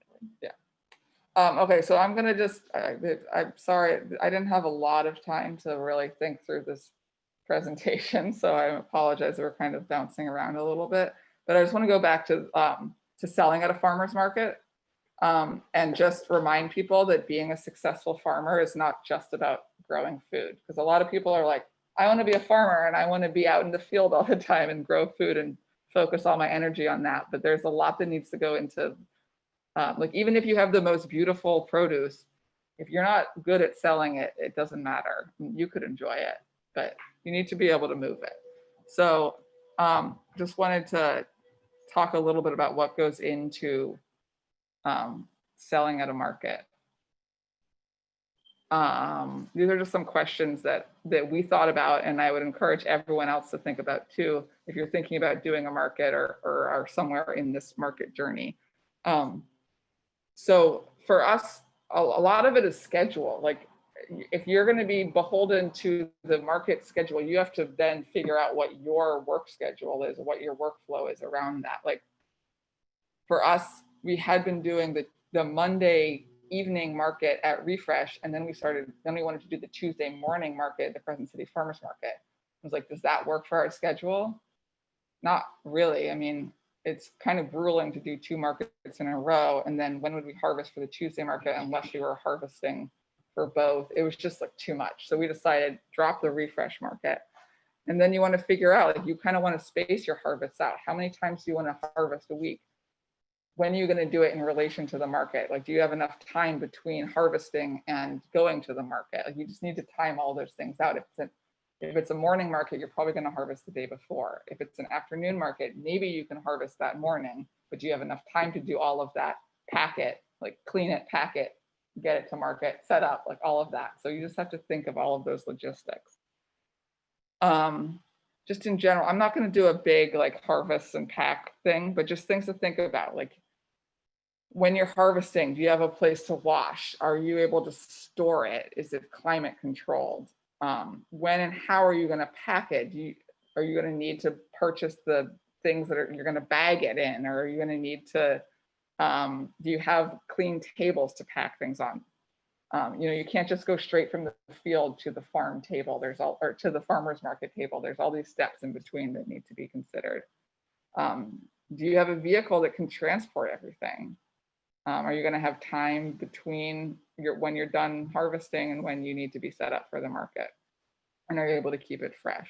Okay, so I'm gonna just, I'm sorry, I didn't have a lot of time to really think through this presentation, so I apologize, we're kind of bouncing around a little bit. But I just want to go back to selling at a farmer's market, and just remind people that being a successful farmer is not just about growing food. Because a lot of people are like, I want to be a farmer and I want to be out in the field all the time and grow food and focus all my energy on that. But there's a lot that needs to go into, like, even if you have the most beautiful produce, if you're not good at selling it, it doesn't matter. You could enjoy it, but you need to be able to move it. So just wanted to talk a little bit about what goes into selling at a market. These are just some questions that we thought about, and I would encourage everyone else to think about too, if you're thinking about doing a market or are somewhere in this market journey. So for us, a lot of it is schedule. Like, if you're going to be beholden to the market schedule, you have to then figure out what your work schedule is, what your workflow is around that. Like, for us, we had been doing the Monday evening market at Refresh, and then we wanted to do the Tuesday morning market at the Crescent City Farmers Market. I was like, does that work for our schedule? Not really. I mean, it's kind of grueling to do 2 markets in a row, and then when would we harvest for the Tuesday market unless we were harvesting for both? It was just like too much. So we decided, drop the Refresh market. And then you want to figure out, like, you kind of want to space your harvests out. How many times do you want to harvest a week? When are you going to do it in relation to the market? Like, do you have enough time between harvesting and going to the market? Like, you just need to time all those things out. If it's a morning market, you're probably going to harvest the day before. If it's an afternoon market, maybe you can harvest that morning, but do you have enough time to do all of that, pack it, like clean it, pack it, get it to market, set up, like all of that. So you just have to think of all of those logistics. Just in general, I'm not going to do a big like harvest and pack thing, but just things to think about. Like, when you're harvesting, do you have a place to wash? Are you able to store it? Is it climate controlled? When and how are you going to pack it? Are you going to need to purchase the things that you're going to bag it in, or are you going to need to? Do you have clean tables to pack things on? You can't just go straight from the field to the farm table. Or to the farmer's market table. There's all these steps in between that need to be considered. Do you have a vehicle that can transport everything? Are you going to have time between when you're done harvesting and when you need to be set up for the market? And are you able to keep it fresh?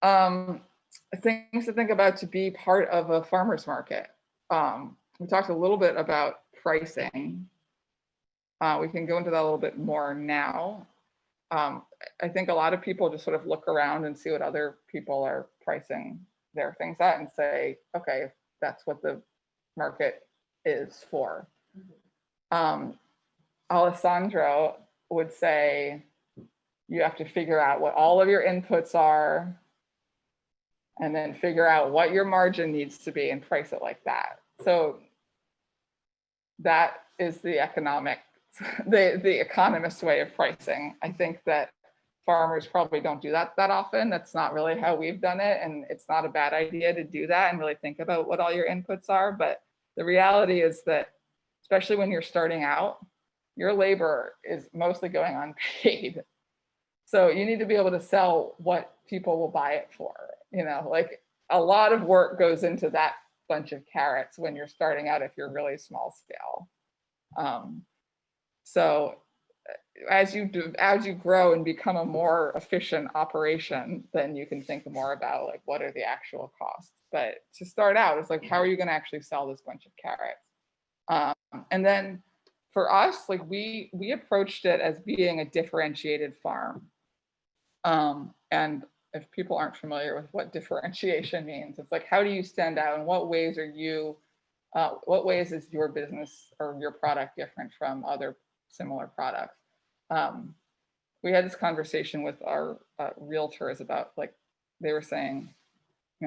Things to think about to be part of a farmer's market. We talked a little bit about pricing. We can go into that a little bit more now. I think a lot of people just sort of look around and see what other people are pricing their things at and say, okay, that's what the market is for. Alessandro would say you have to figure out what all of your inputs are and then figure out what your margin needs to be and price it like that. So that is the the economist way of pricing. I think that farmers probably don't do that often. That's not really how we've done it. And it's not a bad idea to do that and really think about what all your inputs are. But the reality is that, especially when you're starting out, your labor is mostly going unpaid. So you need to be able to sell what people will buy it for. Like, a lot of work goes into that bunch of carrots when you're starting out if you're really small scale. So as you grow and become a more efficient operation, then you can think more about like, what are the actual costs. But to start out, it's like, how are you going to actually sell this bunch of carrots? And then for us, like we approached it as being a differentiated farm. And if people aren't familiar with what differentiation means, it's like, how do you stand out, and what ways is your business or your product different from other similar products? We had this conversation with our realtors about, like, they were saying,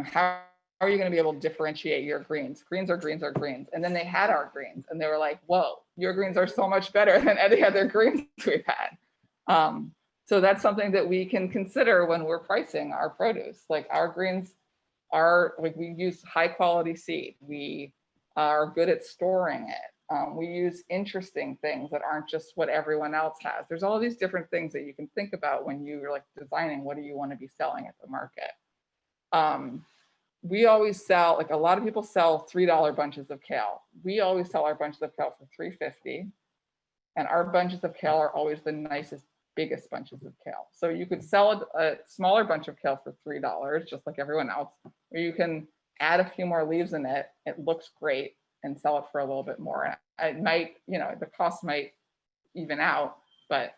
how are you going to be able to differentiate your greens? Greens are greens are greens. And then they had our greens and they were like, whoa, your greens are so much better than any other greens we've had. So that's something that we can consider when we're pricing our produce. Like, our greens are, like, we use high quality seed. We are good at storing it. We use interesting things that aren't just what everyone else has. There's all these different things that you can think about when you're like designing what do you want to be selling at the market. We always sell, like a lot of people sell $3 bunches of kale. We always sell our bunches of kale for $3.50. And our bunches of kale are always the nicest, biggest bunches of kale. So you could sell a smaller bunch of kale for $3, just like everyone else, or you can add a few more leaves in it. It looks great and sell it for a little bit more. And it might, you know, the cost might even out, but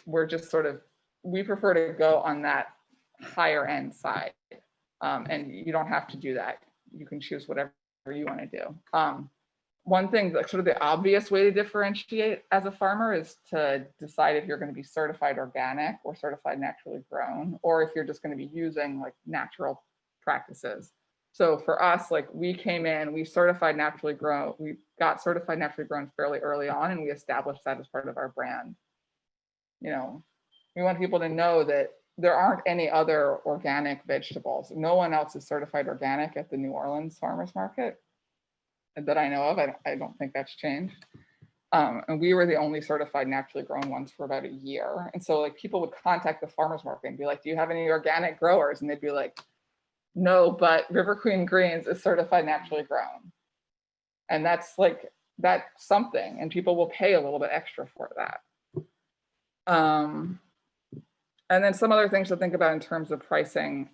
we're just sort of, we prefer to go on that higher end side. And you don't have to do that. You can choose whatever you want to do. One thing, like sort of the obvious way to differentiate as a farmer is to decide if you're going to be certified organic or certified naturally grown, or if you're just going to be using like natural practices. So for us, like we came in, we got certified naturally grown fairly early on, and we established that as part of our brand. You know, we want people to know that there aren't any other organic vegetables. No one else is certified organic at the New Orleans farmers market that I know of. I don't think that's changed. And we were the only certified naturally grown ones for about a year. And so like people would contact the farmers market and be like, do you have any organic growers? And they'd be like, no, but River Queen Greens is certified naturally grown. And that's something, and people will pay a little bit extra for that. And then some other things to think about in terms of pricing.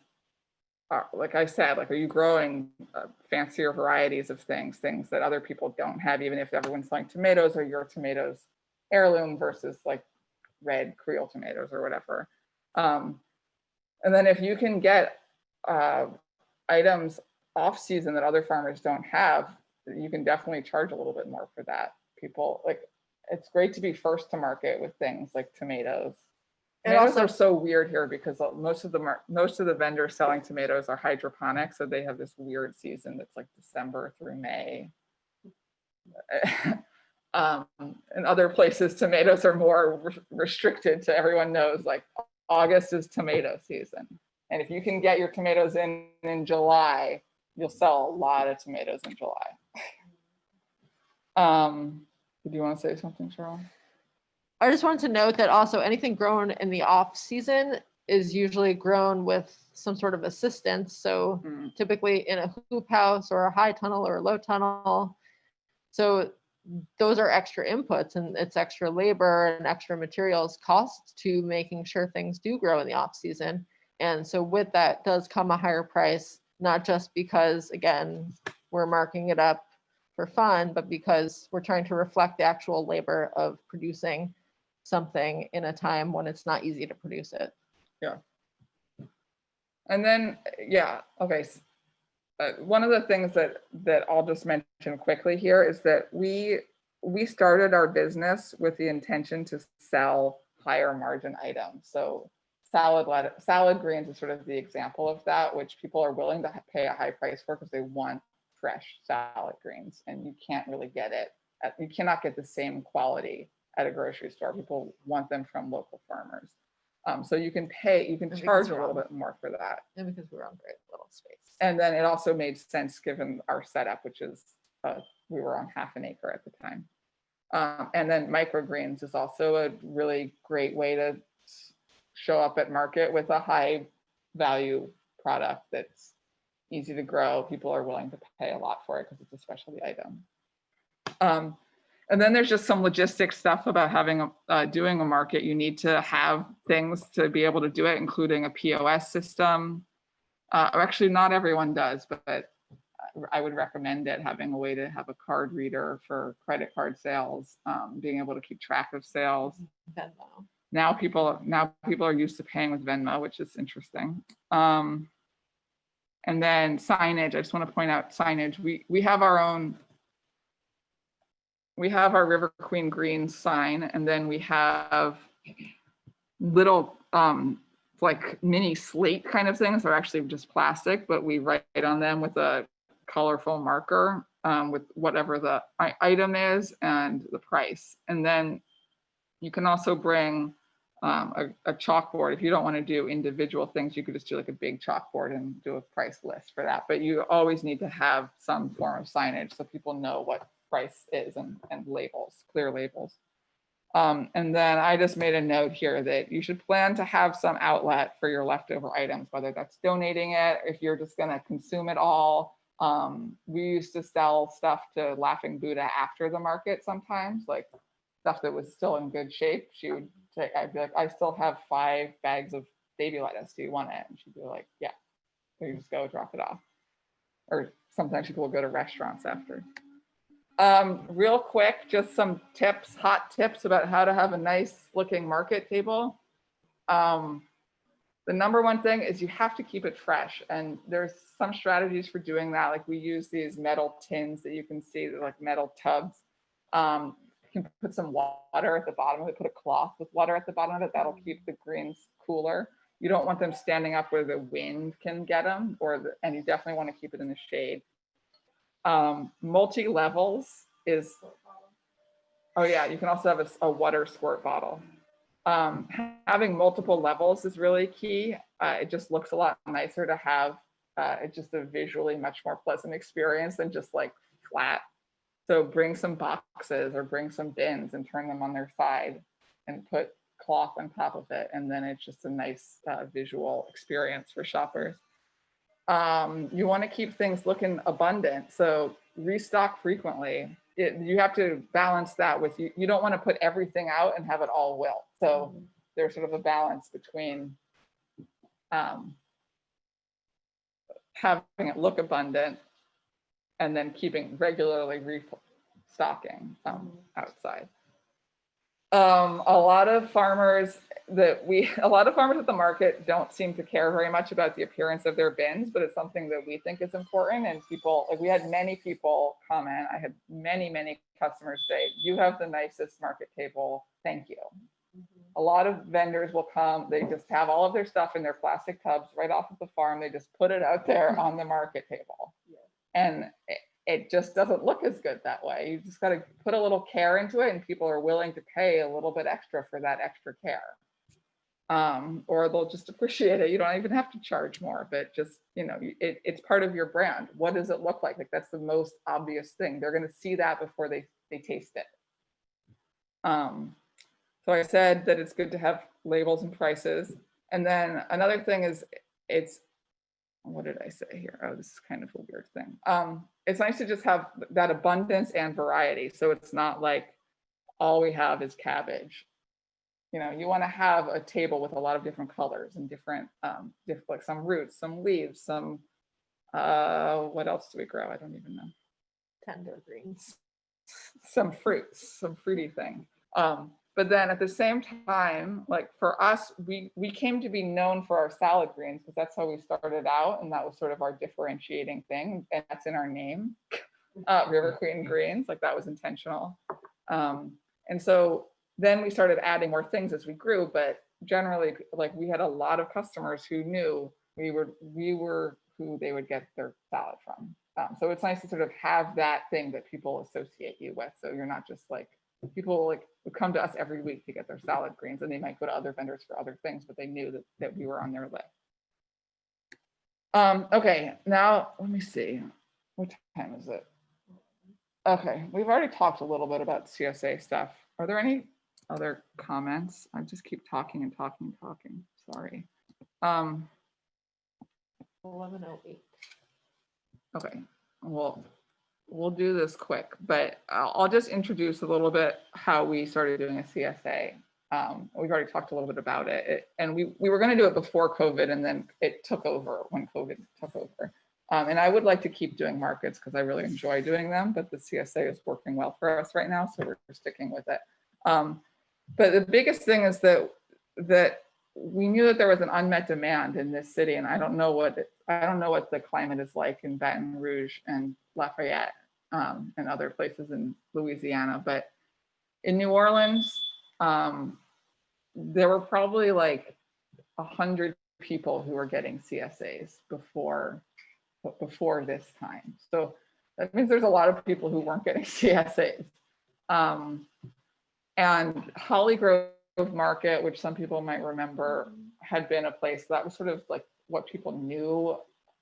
Like I said, like, are you growing fancier varieties of things that other people don't have, even if everyone's selling tomatoes, or your tomatoes heirloom versus like red Creole tomatoes or whatever. And then if you can get items off season that other farmers don't have, you can definitely charge a little bit more for that. People like, it's great to be first to market with things like tomatoes. And Tomatoes also- are so weird here because most of the vendors selling tomatoes are hydroponic, so they have this weird season that's like December through May. In other places, tomatoes are more restricted to everyone knows, like August is tomato season. And if you can get your tomatoes in July, you'll sell a lot of tomatoes in July. Do you want to say something, Cheryl? I just wanted to note that also anything grown in the off season is usually grown with some sort of assistance. So typically in a hoop house or a high tunnel or a low tunnel. So those are extra inputs, and it's extra labor and extra materials costs to making sure things do grow in the off season. And so with that does come a higher price, not just because, again, we're marking it up for fun, but because we're trying to reflect the actual labor of producing something in a time when it's not easy to produce it. Yeah. And then, yeah, okay. One of the things that I'll just mention quickly here is that we started our business with the intention to sell higher margin items. So salad greens is sort of the example of that, which people are willing to pay a high price for because they want fresh salad greens, and you can't really get it. You cannot get the same quality at a grocery store. People want them from local farmers. So you can charge a little bit more for that. And because we're on very little space. And then it also made sense given our setup, which is we were on half an acre at the time. And then microgreens is also a really great way to show up at market with a high value product that's easy to grow. People are willing to pay a lot for it because it's a specialty item. And then there's just some logistic stuff about having doing a market. You need to have things to be able to do it, including a POS system. Or actually, not everyone does, but I would recommend it, having a way to have a card reader for credit card sales, being able to keep track of sales. Venmo. Now people are used to paying with Venmo, which is interesting. And then signage. I just want to point out signage. We have our own. We have our River Queen Greens sign, and then we have little like mini slate kind of things. They're actually just plastic, but we write on them with a colorful marker with whatever the item is and the price. And then you can also bring a chalkboard. If you don't want to do individual things, you could just do like a big chalkboard and do a price list for that. But you always need to have some form of signage so people know what price is and labels, clear labels. And then I just made a note here that you should plan to have some outlet for your leftover items, whether that's donating it, if you're just going to consume it all. We used to sell stuff to Laughing Buddha after the market sometimes, like stuff that was still in good shape. She would say, I'd be like, I still have 5 bags of baby lettuce. Do you want it? And she'd be like, yeah. So you just go drop it off. Or sometimes people will go to restaurants after. Real quick, just some tips, hot tips about how to have a nice looking market table. The number one thing is you have to keep it fresh. And there's some strategies for doing that. Like we use these metal tins that you can see, they're like metal tubs. You can put some water at the bottom of it, put a cloth with water at the bottom of it. That'll keep the greens cooler. You don't want them standing up where the wind can get them, and you definitely want to keep it in the shade. Multi-levels is, oh yeah, you can also have a water squirt bottle. Having multiple levels is really key. It just looks a lot nicer to have. It's just a visually much more pleasant experience than just like flat. So bring some boxes or bring some bins and turn them on their side and put cloth on top of it. And then it's just a nice visual experience for shoppers. You want to keep things looking abundant. So restock frequently. You have to balance that with, you don't want to put everything out and have it all wilt. So there's sort of a balance between having it look abundant and then keeping regularly restocking outside. A lot of farmers at the market don't seem to care very much about the appearance of their bins, but it's something that we think is important. And people, like we had many people comment. I had many customers say, "You have the nicest market table. Thank you." A lot of vendors will come, they just have all of their stuff in their plastic tubs right off of the farm. They just put it out there on the market table. And it just doesn't look as good that way. You just got to put a little care into it, and people are willing to pay a little bit extra for that extra care. Or they'll just appreciate it. You don't even have to charge more, but just, it's part of your brand. What does it look like? Like that's the most obvious thing. They're going to see that before they taste it. So I said that it's good to have labels and prices. And then another thing is what did I say here? Oh, this is kind of a weird thing. It's nice to just have that abundance and variety. So it's not like all we have is cabbage. You want to have a table with a lot of different colors and different, like some roots, some leaves, some, what else do we grow? I don't even know. Tender greens. Some fruits, some fruity thing. But then at the same time, like for us, we came to be known for our salad greens because that's how we started out. And that was sort of our differentiating thing. And that's in our name, River Queen Greens, like that was intentional. And so then we started adding more things as we grew, but generally like we had a lot of customers who knew we were who they would get their salad from. So it's nice to sort of have that thing that people associate you with. So you're not just like, people like would come to us every week to get their salad greens, and they might go to other vendors for other things, but they knew that we were on their list. Okay, now let me see. What time is it? Okay, we've already talked a little bit about CSA stuff. Are there any other comments? I just keep talking and talking and talking. Sorry. 11:08. Okay, well, we'll do this quick, but I'll just introduce a little bit how we started doing a CSA. We've already talked a little bit about it, and we were going to do it before COVID, and then it took over when COVID took over. And I would like to keep doing markets because I really enjoy doing them, but the CSA is working well for us right now, so we're sticking with it. But the biggest thing is that we knew that there was an unmet demand in this city, and I don't know what the climate is like in Baton Rouge and Lafayette and other places in Louisiana, but in New Orleans, there were probably like 100 people who were getting CSAs before this time. So that means there's a lot of people who weren't getting CSAs. And Holly Grove Market, which some people might remember, had been a place that was sort of like what people knew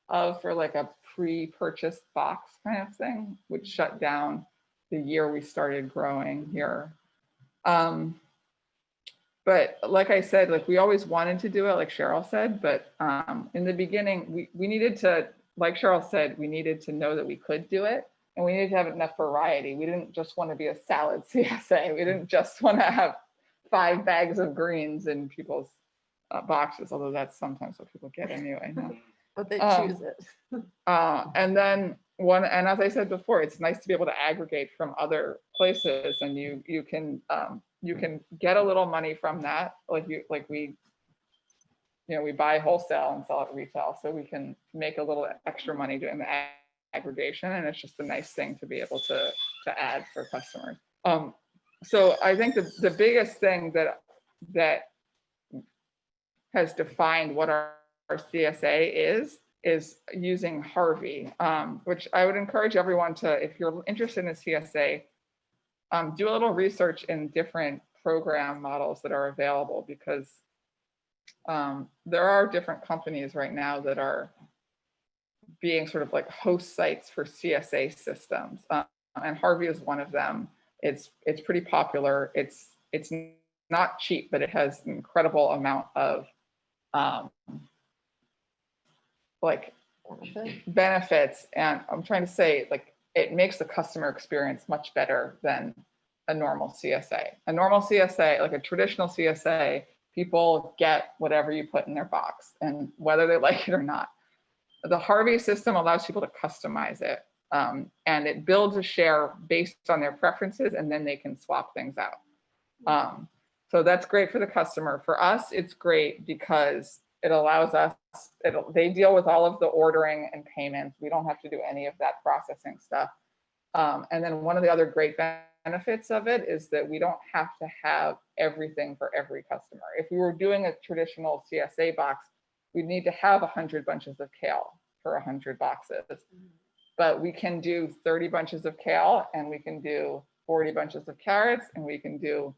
of for like a pre-purchased box kind of thing, which shut down the year we started growing here. But like I said, like we always wanted to do it, like Cheryl said, but in the beginning, we needed to, like Cheryl said, we needed to know that we could do it, and we needed to have enough variety. We didn't just want to be a salad CSA. We didn't just want to have 5 bags of greens in people's boxes, although that's sometimes what people get anyway. No. But they choose it. And then and as I said before, it's nice to be able to aggregate from other places, and you can get a little money from that. We buy wholesale and sell at retail, so we can make a little extra money doing the aggregation, and it's just a nice thing to be able to add for customers. So I think the biggest thing that has defined what our CSA is using Harvey, which I would encourage everyone to, if you're interested in a CSA, do a little research in different program models that are available, because there are different companies right now that are being sort of like host sites for CSA systems, and Harvey is one of them. It's pretty popular. It's not cheap, but it has an incredible amount of like benefits, and I'm trying to say, like, it makes the customer experience much better than a normal CSA. A normal CSA, like a traditional CSA, people get whatever you put in their box, and whether they like it or not. The Harvey system allows people to customize it, and it builds a share based on their preferences, and then they can swap things out. So that's great for the customer. For us, it's great because it allows us, they deal with all of the ordering and payments. We don't have to do any of that processing stuff. And then one of the other great benefits of it is that we don't have to have everything for every customer. If we were doing a traditional CSA box, we'd need to have 100 bunches of kale for 100 boxes. But we can do 30 bunches of kale, and we can do 40 bunches of carrots, and we can do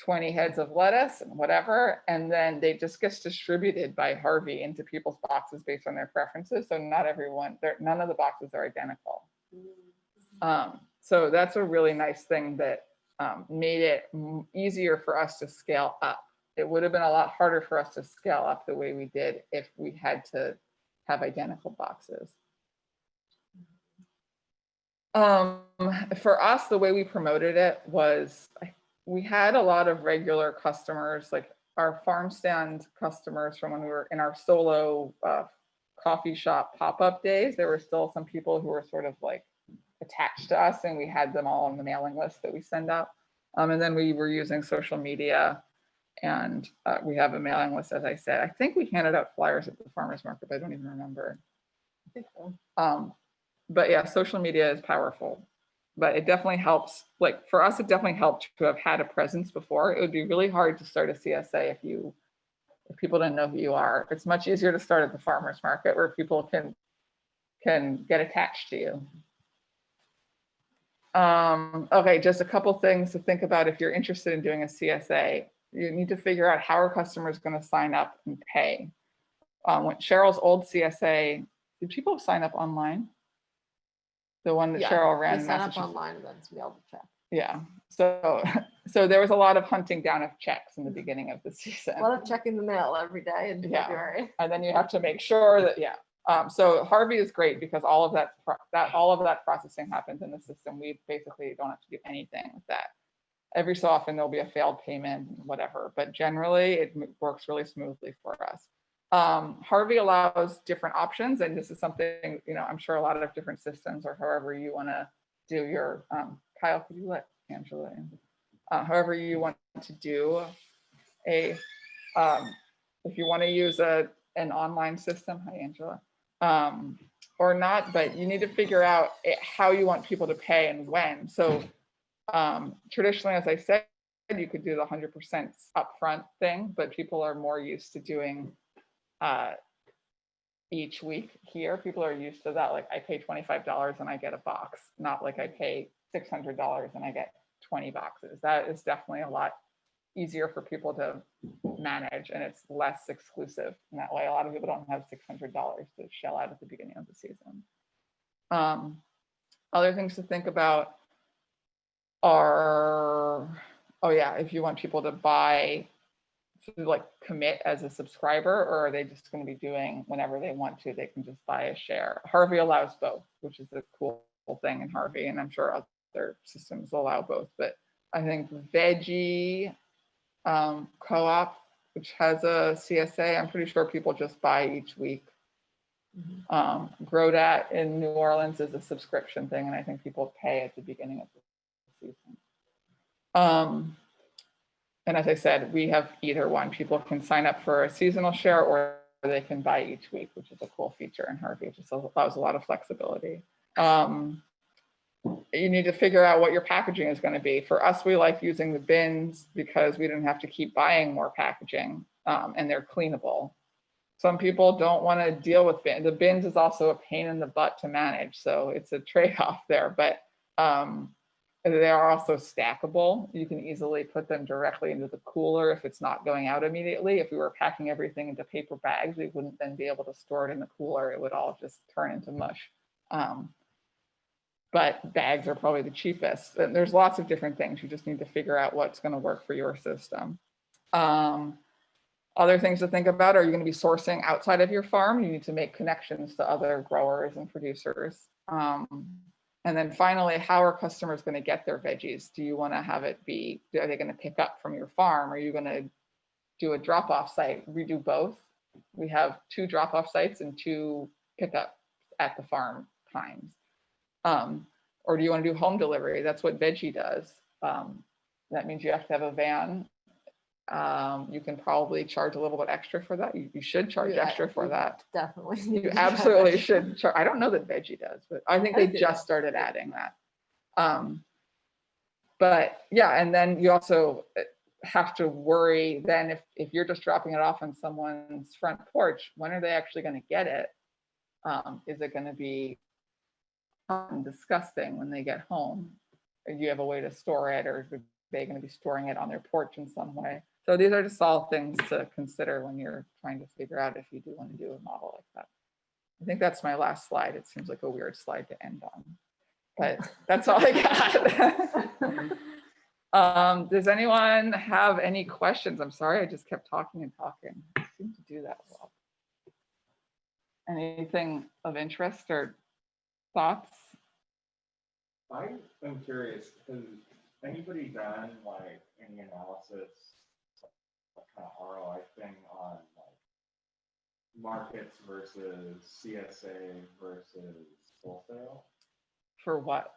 20 heads of lettuce and whatever, and then they just gets distributed by Harvey into people's boxes based on their preferences. So not everyone, none of the boxes are identical. So that's a really nice thing that made it easier for us to scale up. It would have been a lot harder for us to scale up the way we did if we had to have identical boxes. For us, the way we promoted it was, we had a lot of regular customers, like our farm stand customers from when we were in our solo coffee shop pop-up days. There were still some people who were sort of like attached to us, and we had them all on the mailing list that we send out. And then we were using social media, and we have a mailing list, as I said. I think we handed out flyers at the farmers market, but I don't even remember. I think so. But yeah, social media is powerful. But it definitely helps. Like for us, it definitely helped to have had a presence before. It would be really hard to start a CSA if people didn't know who you are. It's much easier to start at the farmers market, where people can get attached to you. Okay, just a couple things to think about if you're interested in doing a CSA. You need to figure out how are customers going to sign up and pay. When Cheryl's old CSA, did people sign up online? The one that Cheryl ran. We sign up online and then it's mailed a check. Yeah. So there was a lot of hunting down of checks in the beginning of the season. A lot of checking the mail every day in February. And then you have to make sure that, so Harvey is great because all of that processing happens in the system. We basically don't have to do anything with that. Every so often there'll be a failed payment, whatever, but generally it works really smoothly for us. Harvey allows different options, and this is something, I'm sure a lot of different systems, or however you want to do your, Kyle, could you let Angela in? However you want to do if you want to use an online system, hi Angela, or not, but you need to figure out how you want people to pay and when. So traditionally, as I said, you could do the 100% upfront thing, but people are more used to doing each week here. People are used to that. Like I pay $25 and I get a box, not like I pay $600 and I get 20 boxes. That is definitely a lot easier for people to manage, and it's less exclusive in that way. A lot of people don't have $600 to shell out at the beginning of the season. Other things to think about are, oh yeah, if you want people to buy, to like commit as a subscriber, or are they just going to be doing whenever they want to, they can just buy a share. Harvey allows both, which is a cool thing in Harvey, and I'm sure other systems allow both. But I think Veggie Co-op, which has a CSA, I'm pretty sure people just buy each week. Grodat in New Orleans is a subscription thing, and I think people pay at the beginning of the season. And as I said, we have either one. People can sign up for a seasonal share, or they can buy each week, which is a cool feature in Harvey. It just allows a lot of flexibility. You need to figure out what your packaging is going to be. For us, we like using the bins because we didn't have to keep buying more packaging, and they're cleanable. Some people don't want to deal with bins. The bins is also a pain in the butt to manage, so it's a trade-off there. But they are also stackable. You can easily put them directly into the cooler if it's not going out immediately. If we were packing everything into paper bags, we wouldn't then be able to store it in the cooler. It would all just turn into mush. But bags are probably the cheapest. And there's lots of different things. You just need to figure out what's going to work for your system. Other things to think about, are you going to be sourcing outside of your farm? You need to make connections to other growers and producers. And then finally, how are customers going to get their veggies? Do you want to have it be, are they going to pick up from your farm? Are you going to do a drop-off site? We do both. We have 2 drop-off sites and 2 pickups at the farm times. Or do you want to do home delivery? That's what Veggie does. That means you have to have a van. You can probably charge a little bit extra for that. You should charge extra for that. Definitely. You absolutely should. I don't know that Veggie does, but I think they just started adding that. But yeah, and then you also have to worry then if you're just dropping it off on someone's front porch, when are they actually going to get it? Is it going to be disgusting when they get home? Or do you have a way to store it, or are they going to be storing it on their porch in some way? So these are just all things to consider when you're trying to figure out if you do want to do a model like that. I think that's my last slide. It seems like a weird slide to end on, but that's all I got. Does anyone have any questions? I'm sorry, I just kept talking and talking. I seem to do that well. Anything of interest or thoughts? I am curious, has anybody done like any analysis, what kind of ROI thing on like markets versus CSA versus wholesale? For what?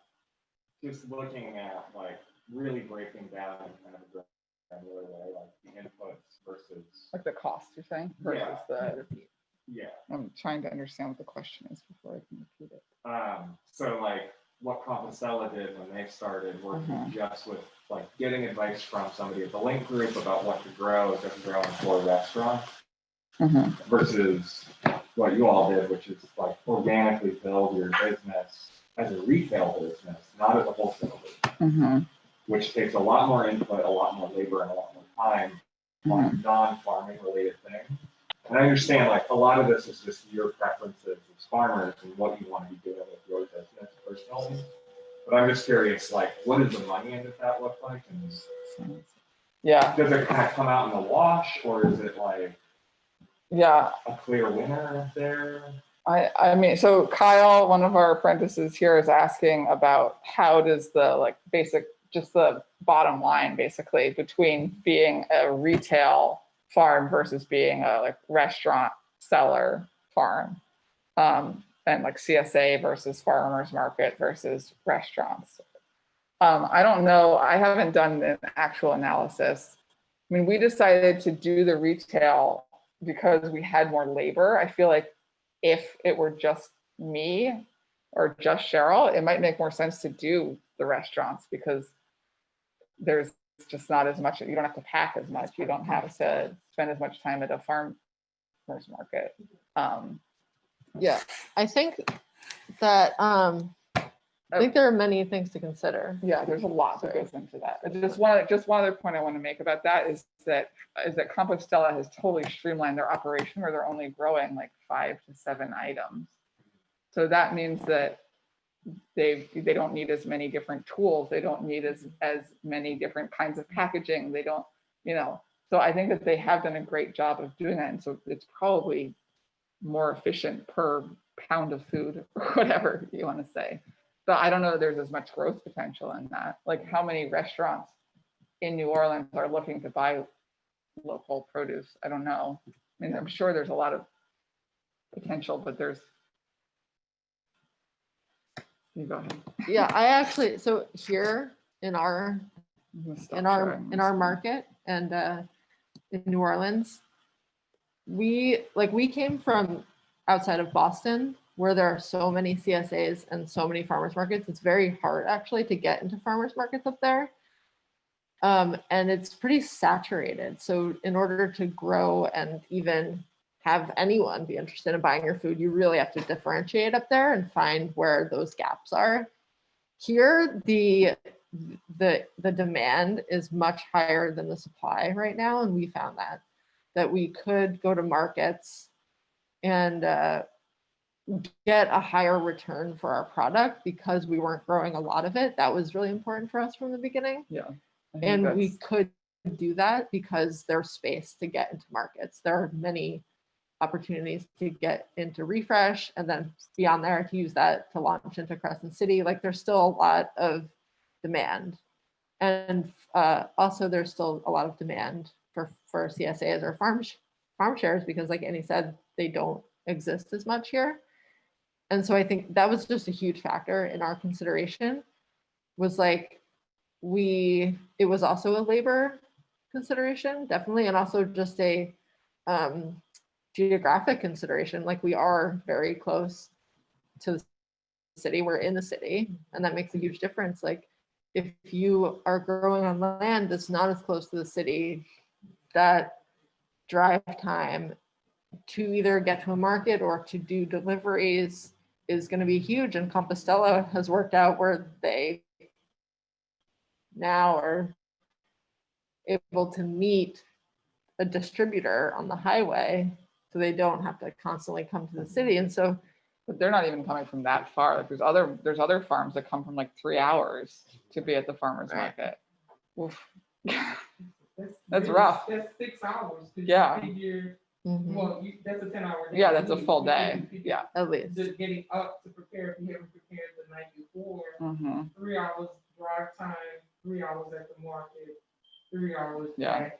Just looking at like really breaking down in kind of a granular way, like the inputs versus. Like the cost, you're saying? Versus Yeah. I'm trying to understand what the question is before I can repeat it. So like what Compostela did when they started working just with like getting advice from somebody at the link group about what to grow as they're growing for a restaurant versus what you all did, which is like organically build your business as a retail business, not as a wholesale business, which takes a lot more input, a lot more labor, and a lot more time on non-farming related things. And I understand like a lot of this is just your preferences as farmers and what you want to be doing with your business personally. But I'm just curious, like, what does the money end of that look like? And does it kind of come out in the wash, or is it like a clear winner there? I mean, so Kyle, one of our apprentices here, is asking about how does the like basic, just the bottom line basically between being a retail farm versus being a like restaurant seller farm, and like CSA versus farmers market versus restaurants. I don't know. I haven't done an actual analysis. I mean, we decided to do the retail because we had more labor. I feel like if it were just me or just Cheryl, it might make more sense to do the restaurants because there's just not as much, you don't have to pack as much. You don't have to spend as much time at a farmer's market. Yeah, I think that I think there are many things to consider. Yeah, there's a lot that goes into that. Just one other point I want to make about that is that Compostela has totally streamlined their operation where they're only growing like 5 to 7 items. So that means that they don't need as many different tools. They don't need as many different kinds of packaging. They don't, so I think that they have done a great job of doing that. And so it's probably more efficient per pound of food or whatever you want to say. But I don't know that there's as much growth potential in that. Like how many restaurants in New Orleans are looking to buy local produce? I don't know. I mean, I'm sure there's a lot of potential, but you go ahead. Yeah, I actually, so here in our market and in New Orleans, we came from outside of Boston where there are so many CSAs and so many farmers markets. It's very hard actually to get into farmers markets up there. And it's pretty saturated. So in order to grow and even have anyone be interested in buying your food, you really have to differentiate up there and find where those gaps are. Here, the demand is much higher than the supply right now. And we found that we could go to markets and get a higher return for our product because we weren't growing a lot of it. That was really important for us from the beginning. Yeah. And we could do that because there's space to get into markets. There are many opportunities to get into Refresh and then beyond there to use that to launch into Crescent City. Like there's still a lot of demand. And also there's still a lot of demand for CSAs or farm shares because like Annie said, they don't exist as much here. And so I think that was just a huge factor in our consideration was like, it was also a labor consideration, definitely, and also just a geographic consideration. Like we are very close to the city, we're in the city, and that makes a huge difference. Like if you are growing on land that's not as close to the city, that drive time to either get to a market or to do deliveries is going to be huge. And Compostela has worked out where they now are able to meet a distributor on the highway so they don't have to constantly come to the city. And so, but they're not even coming from that far. Like there's other farms that come from like 3 hours to be at the farmer's market. Oof. That's rough. That's 6 hours. Yeah. Well, that's a 10-hour day. Yeah, that's a full day. Yeah, at least. Just getting up to prepare if you haven't prepared the night before. 3 hours drive time, 3 hours at the market, 3 hours back.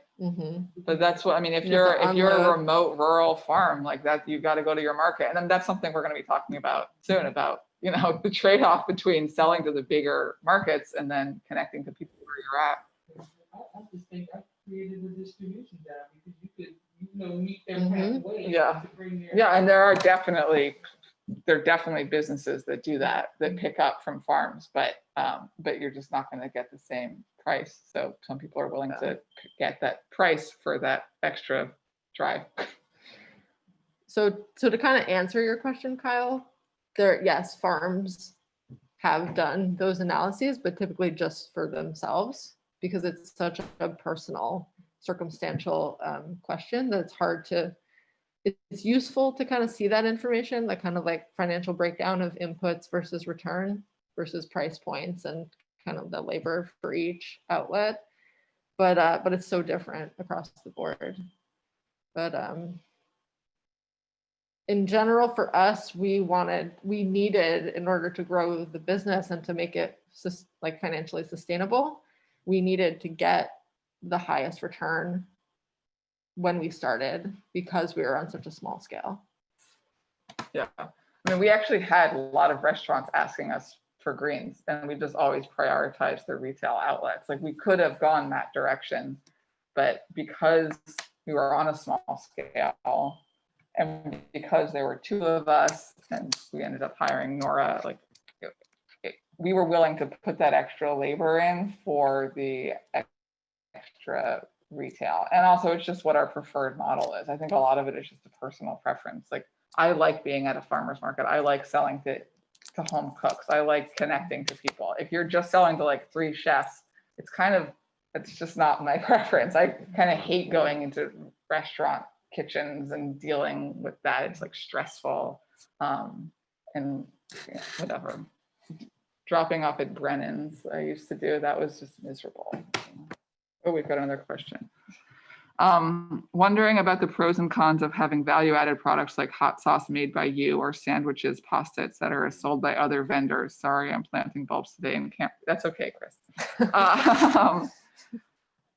But that's what I mean. If you're a remote rural farm like that, you've got to go to your market, and then that's something we're going to be talking about soon. About the trade-off between selling to the bigger markets and then connecting to people where you're at. I just think I created a distribution job because you could meet them halfway. Yeah. To bring their Yeah, and there are definitely businesses that do that pick up from farms, but you're just not going to get the same price. So some people are willing to get that price for that extra drive. So to kind of answer your question, Kyle, yes, farms have done those analyses, but typically just for themselves because it's such a personal, circumstantial question that it's useful to kind of see that information, that kind of like financial breakdown of inputs versus return versus price points and kind of the labor for each outlet. But it's so different across the board. But in general, for us, we needed, in order to grow the business and to make it like financially sustainable, we needed to get the highest return when we started because we were on such a small scale. Yeah, I mean, we actually had a lot of restaurants asking us for greens, and we just always prioritized the retail outlets. Like we could have gone that direction, but because we were on a small scale and because there were 2 of us and we ended up hiring Nora, like we were willing to put that extra labor in for the extra retail. And also it's just what our preferred model is. I think a lot of it is just a personal preference. Like I like being at a farmer's market. I like selling to to home cooks. I like connecting to people. If you're just selling to like 3 chefs, it's just not my preference. I kind of hate going into restaurant kitchens and dealing with that. It's like stressful, and whatever. Dropping off at Brennan's, I used to do, that was just miserable. Oh, we've got another question. Wondering about the pros and cons of having value-added products like hot sauce made by you or sandwiches, pasta, etc., sold by other vendors. Sorry, I'm planting bulbs today and can't. That's okay, Chris.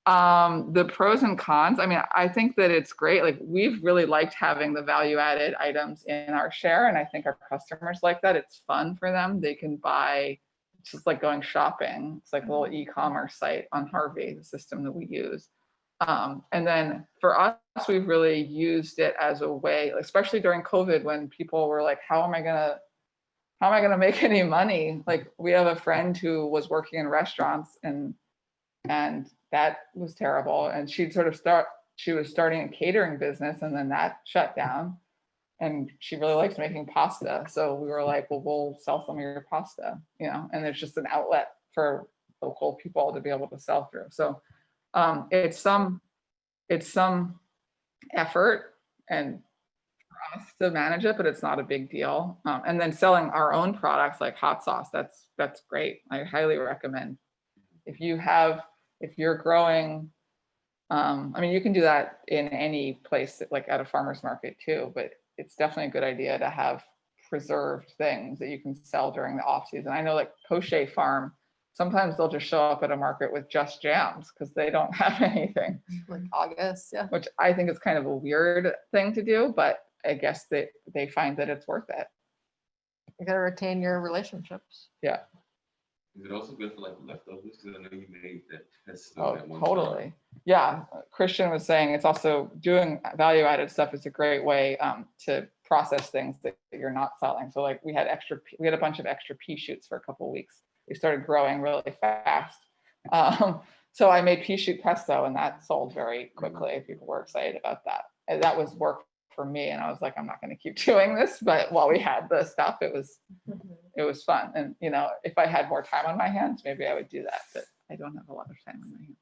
The pros and cons. I mean, I think that it's great. Like, we've really liked having the value-added items in our share, and I think our customers like that. It's fun for them. They can buy. It's just like going shopping. It's like a little e-commerce site on Harvey, the system that we use. And then for us, we've really used it as a way, especially during COVID, when people were like, how am I gonna make any money? Like, we have a friend who was working in restaurants, and that was terrible. And she was starting a catering business, and then that shut down. And she really likes making pasta. So we were like, well, we'll sell some of your pasta, and it's just an outlet for local people to be able to sell through. So it's some effort and for us to manage it, but it's not a big deal. And then selling our own products like hot sauce, that's great. I highly recommend. If you're growing, I mean, you can do that in any place, like at a farmer's market too, but it's definitely a good idea to have preserved things that you can sell during the off season. I know, like Poche Farm, sometimes they'll just show up at a market with just jams because they don't have anything. Like August, yeah. Which I think is kind of a weird thing to do, but I guess they find that it's worth it. You gotta retain your relationships. Yeah. Is it also good for like leftovers? Because I know you made that test. Oh, at one totally. time. Yeah. Christian was saying it's also doing value added stuff is a great way to process things that you're not selling. So like we had a bunch of extra pea shoots for a couple of weeks. They started growing really fast. So I made pea shoot pesto, and that sold very quickly. People were excited about that. And that was work for me. And I was like, I'm not going to keep doing this. But while we had the stuff, it was fun. And if I had more time on my hands, maybe I would do that. But I don't have a lot of time on my hands.